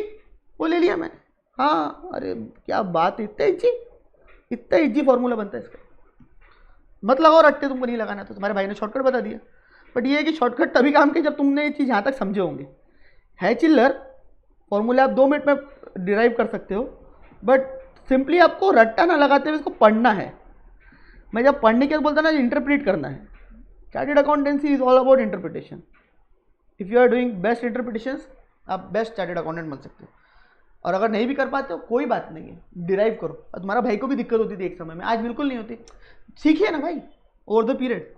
[SPEAKER 1] वो ले लिया मैंने, हाँ अरे क्या बात, इतना इजी फॉर्मूला बनता है इसका, मत लगाओ रट्टे, तुमको नहीं लगाना तो तुम्हारे भाई ने शॉर्टकट बता दिया, बट ये है कि शॉर्टकट तभी काम के जब तुमने ये चीज़ यहाँ तक समझे होंगे, है चिल्लर, फॉर्मूले आप 2 मिनट में डिराइव कर सकते हो, बट सिंपली आपको रट्टा ना लगाते हुए इसको पढ़ना है, मैं जब पढ़ने के बोलता ना इंटरप्रेट करना है, chartered accountancy is all about interpretation, if you are doing best interpretations आप बेस्ट चार्टर्ड अकाउंटेंट बन सकते हो, और अगर नहीं भी कर पाते हो कोई बात नहीं है, डिराइव करो। और तुम्हारा भाई को भी दिक्कत होती थी एक समय में, आज बिल्कुल नहीं होती। सीखिए ना भाई ओवर द पीरियड,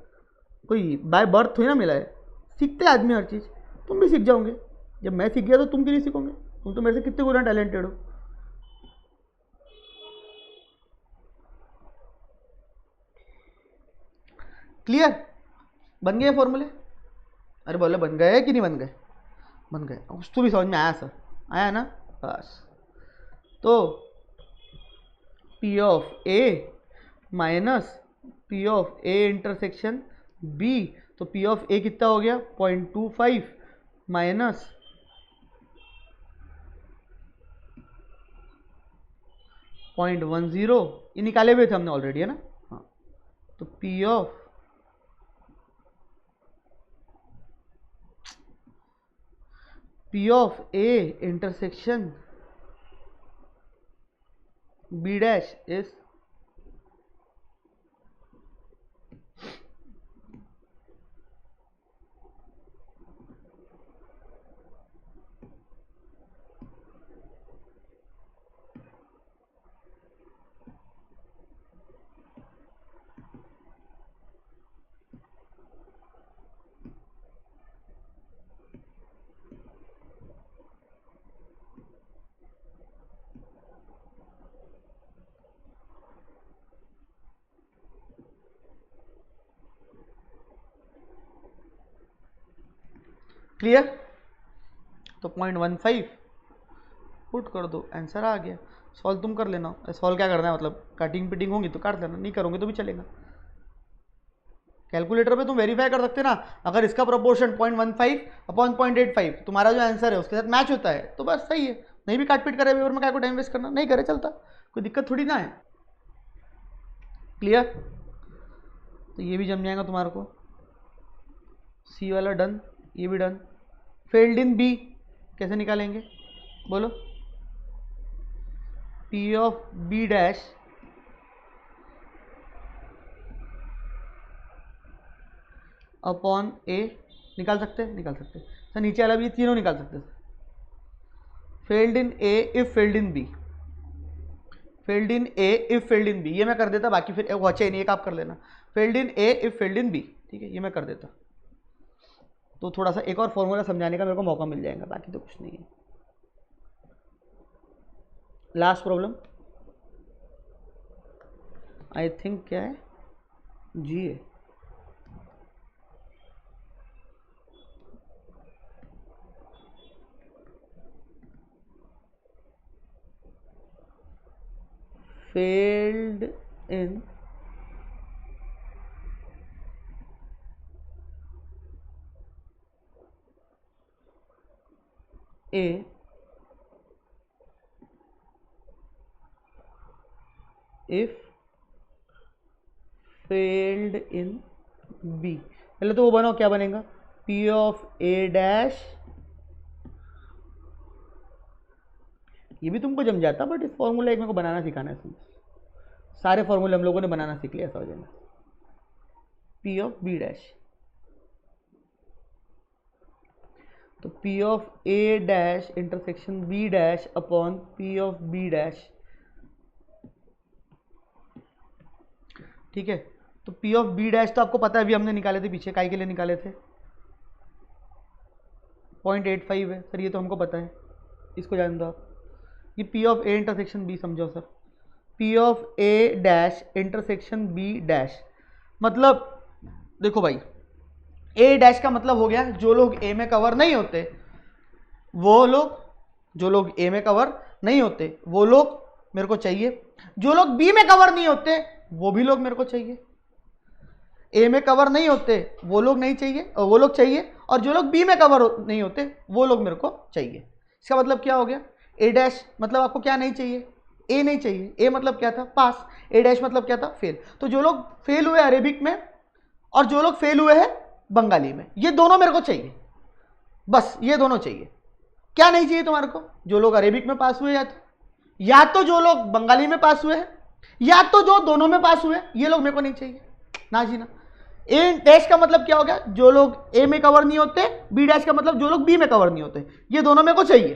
[SPEAKER 1] कोई बाय बर्थ थोड़ी ना मिला है, सीखते आदमी हर चीज़। तुम भी सीख जाओगे, जब मैं सीख गया तो तुम भी नहीं सीखोगे? तुम तो मेरे से कितने गुना टैलेंटेड हो। क्लियर? बन गए फॉर्मूले? अरे बोले बन गए कि नहीं बन गए? बन गए। कुछ तो भी समझ में आया सर? आया ना? बस। तो P of A minus P of A intersection B, तो P ऑफ A कितना हो गया? 0.25 माइनस 0.10, ये निकाले हुए थे हमने ऑलरेडी, है ना? हाँ, तो P of A intersection B dash is clear? तो 0.15 पुट कर दो, आंसर आ गया। सॉल्व तुम कर लेना। सॉल्व क्या करना है, मतलब कटिंग पिटिंग होंगी तो काट लेना, नहीं करोगे तो भी चलेगा। कैलकुलेटर पे तुम वेरीफाई कर सकते ना, अगर इसका प्रोपोर्शन 0.15 अपॉन 0.85 तुम्हारा जो आंसर है उसके साथ मैच होता है तो बस सही है। नहीं भी काट पीट करे पेपर में, क्या को टाइम वेस्ट करना, नहीं करे चलता, कोई दिक्कत थोड़ी ना है। क्लियर? तो ये भी जम जाएगा तुम्हारे को। सी वाला डन, ये भी डन। फेल्ड इन बी कैसे निकालेंगे बोलो? P of B dash upon A निकाल सकते हैं? निकाल सकते हैं सर। नीचे वाला भी ये तीनों निकाल सकते हैं। Failed in A if failed in B, failed in A if failed in B, ये मैं कर देता, बाकी फिर वो अच्छा नहीं, एक आप कर लेना। Failed in A if failed in B, ठीक है, ये मैं कर देता, तो थोड़ा सा एक और फॉर्मूला समझाने का मेरे को मौका मिल जाएगा, बाकी तो कुछ नहीं है। लास्ट प्रॉब्लम आई थिंक क्या है, जी है। Failed in A if failed in B। पहले तो वो बनाओ, क्या बनेगा? P ऑफ A डैश, ये भी तुमको जम जाता, बट इस फॉर्मूला एक मेरे को बनाना सिखाना है। सारे फॉर्मूले हम लोगों ने बनाना सीख लिया, समझ में? P ऑफ B डैश, तो P of A dash intersection B dash upon P of B dash, ठीक है। तो P ऑफ B डैश तो आपको पता है, अभी हमने निकाले थे पीछे, काई के लिए निकाले थे? 0.85 है सर, ये तो हमको पता है, इसको जान दो आप। ये P of A intersection B समझो sir, P of A dash intersection B dash, मतलब देखो भाई, A डैश का मतलब हो गया जो लोग A में कवर नहीं होते वो लोग, जो लोग A में कवर नहीं होते वो लोग मेरे को चाहिए, जो लोग B में कवर नहीं होते वो भी लोग मेरे को चाहिए। A में कवर नहीं होते वो लोग नहीं चाहिए, वो लोग चाहिए, और जो लोग B में कवर नहीं होते वो लोग मेरे को चाहिए। इसका मतलब क्या हो गया? A डैश मतलब आपको क्या नहीं चाहिए? A नहीं चाहिए। A मतलब क्या था? पास। A डैश मतलब क्या था? फेल। तो जो लोग फेल हुए अरेबिक में और जो लोग फेल हुए हैं बंगाली में, ये दोनों मेरे को चाहिए, बस ये दोनों चाहिए। क्या नहीं चाहिए तुम्हारे को? जो लोग अरेबिक में पास हुए, या तो जो लोग बंगाली में पास हुए हैं, या तो जो दोनों में पास हुए, ये लोग मेरे को नहीं चाहिए ना जी ना। ए डैश का मतलब क्या हो गया? जो लोग ए में कवर नहीं होते। बी डैश का मतलब जो लोग बी में कवर नहीं होते, ये दोनों मेरे को चाहिए।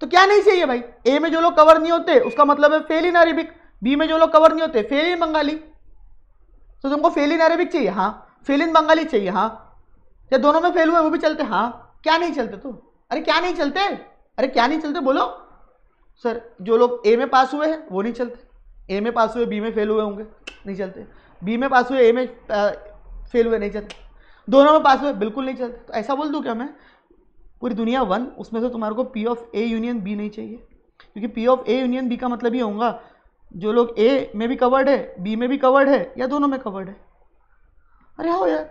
[SPEAKER 1] तो क्या नहीं चाहिए भाई, ए में जो लोग कवर नहीं होते उसका मतलब है फेल इन अरेबिक, बी में जो लोग कवर नहीं होते फेल इन बंगाली। तो तुमको फेल इन अरेबिक चाहिए, हाँ, फेल इन बंगाली चाहिए, हाँ, या दोनों में फेल हुए वो भी चलते, हाँ, क्या नहीं चलते तो, अरे क्या नहीं चलते, अरे क्या नहीं चलते बोलो सर। जो लोग ए में पास हुए हैं वो नहीं चलते, ए में पास हुए बी में फेल हुए होंगे नहीं चलते, बी में पास हुए ए में फेल हुए नहीं चलते, दोनों में पास हुए बिल्कुल नहीं चलते। तो ऐसा बोल दूं क्या मैं, पूरी दुनिया वन, उसमें से तुम्हारे को P of A union B नहीं चाहिए, क्योंकि P of A union B का मतलब ये होगा जो लोग ए में भी कवर्ड है बी में भी कवर्ड है या दोनों में कवर्ड है। अरे हाँ यार,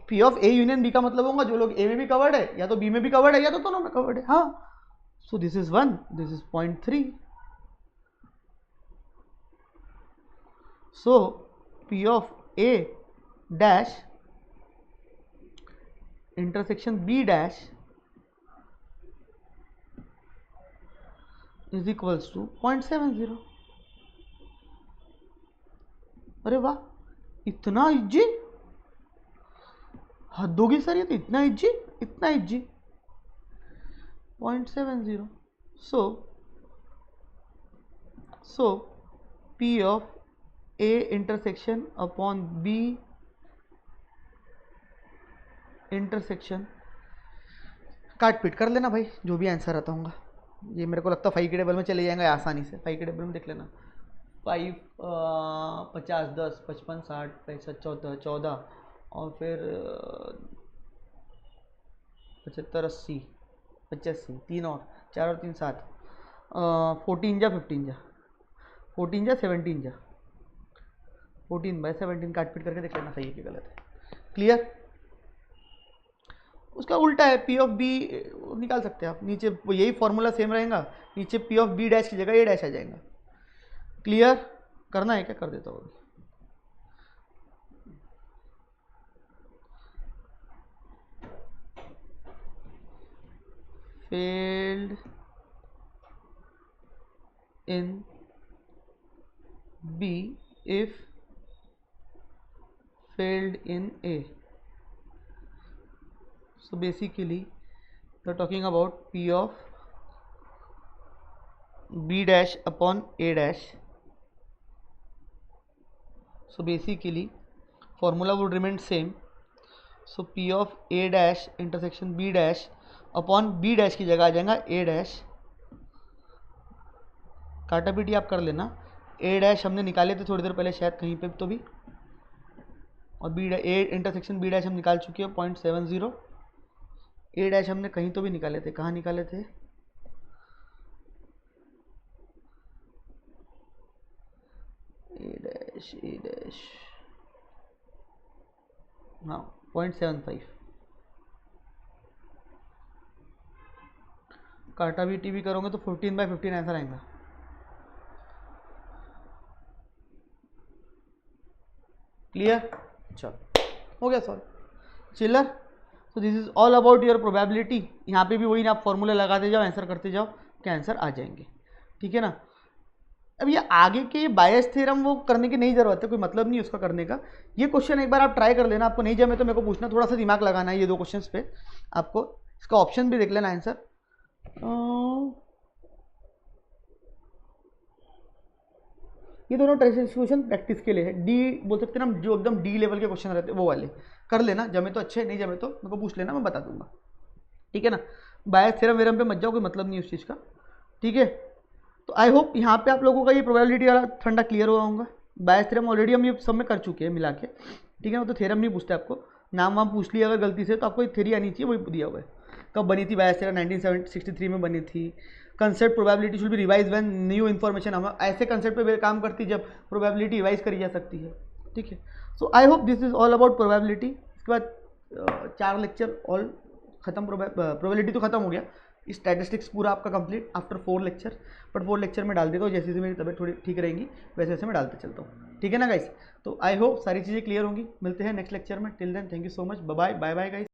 [SPEAKER 1] P of A union B का मतलब होगा जो लोग ए में भी कवर्ड है या तो बी में भी कवर्ड है या तो दोनों में कवर्ड है, हाँ। So this is 1, this is 0.3। So P of A dash intersection B dash is equals to 0.70। अरे वाह, इतना इजी, हद होगी सर ये तो, इतना इजी, इतना easy, 0.70। So P of A intersection upon B intersection, काट पीट कर लेना भाई जो भी आंसर आता होगा। ये मेरे को लगता है 5 के टेबल में चले जाएंगे आसानी से, 5 के टेबल में देख लेना, 5 50 10 55 60 65 14 और फिर 75 80 85 3 और 4 और 3 7 14 जा 15 जा 14 जा 17 जा 14/17 काट पीट करके देख लेना सही है कि गलत है। क्लियर। उसका उल्टा है, पी ऑफ बी निकाल सकते हैं आप, नीचे यही फॉर्मूला सेम रहेगा, नीचे पी ऑफ बी डैश की जगह ए डैश आ जाएगा। क्लियर करना है क्या, कर देता हूँ। Failed in B if failed in A. So basically we are talking about P of B dash upon A dash. So basically formula would remain same. So P of A dash intersection B dash upon B dash की जगह आ जाएगा A dash, काटा PT आप कर लेना। A dash हमने निकाले थे थोड़ी देर पहले शायद कहीं पे तो भी, और B A intersection B dash हम निकाल चुके हैं 0.70। ए डैश हमने कहीं तो भी निकाले थे, कहाँ निकाले थे, ए डैश हाँ 0.75। काटा भी टी भी करोगे तो 14/15 आंसर आएगा। क्लियर, चलो हो गया सॉल्व चिल्लर। सो this is all about your probability. यहाँ पे भी वही ना, आप फॉर्मूले लगाते जाओ, आंसर करते जाओ, क्या आंसर आ जाएंगे, ठीक है ना। अब ये आगे के बायस थ्योरम वो करने की नहीं जरूरत है, कोई मतलब नहीं उसका करने का। ये क्वेश्चन एक बार आप ट्राई कर लेना, आपको नहीं जमे तो मेरे को पूछना, थोड़ा सा दिमाग लगाना है ये 2 क्वेश्चंस पे आपको। इसका ऑप्शन भी देख लेना आंसर। ये दोनों ट्रांसलेशन प्रैक्टिस के लिए है, डी बोल सकते हैं ना, जो एकदम डी लेवल के क्वेश्चन रहते हैं वो वाले कर लेना, जमे तो अच्छे, नहीं जमे तो मेरे को पूछ लेना, मैं बता दूंगा, ठीक है ना। बायस थ्योरम वेरम पे मत जाओ, कोई मतलब नहीं उस चीज़ का, ठीक है। तो आई होप यहाँ पे आप लोगों का ये प्रोबेबिलिटी वाला ठंडा क्लियर हुआ होगा। बायस थ्योरम ऑलरेडी हम ये सब में कर चुके हैं मिला के, ठीक है ना। तो थ्योरम नहीं पूछते आपको, नाम वाम पूछ लिया अगर गलती से तो आपको एक थ्योरी आनी चाहिए, वही दिया हुआ है। कब बनी थी बायस थ्योरम, 1963 में बनी थी। Concept probability should be revise when new information, हम ऐसे कंसेप्ट पे काम करती जब प्रोबेबिलिटी रिवाइज करी जा सकती है, ठीक है। So I hope this is all about probability. इसके बाद 4 लेक्चर ऑल खत्म, प्रोबेबिलिटी तो खत्म हो गया, स्टैटिस्टिक्स पूरा आपका complete after 4 lecture. But 4 lecture में डाल देता हूँ, जैसे जैसे मेरी तबीयत थोड़ी ठीक रहेंगी वैसे वैसे मैं डालते चलता हूँ, ठीक है ना गाइस। तो आई होप सारी चीज़ें क्लियर होंगी, मिलते हैं नेक्स्ट लेक्चर में। Till then thank you so much, bye bye bye bye guys.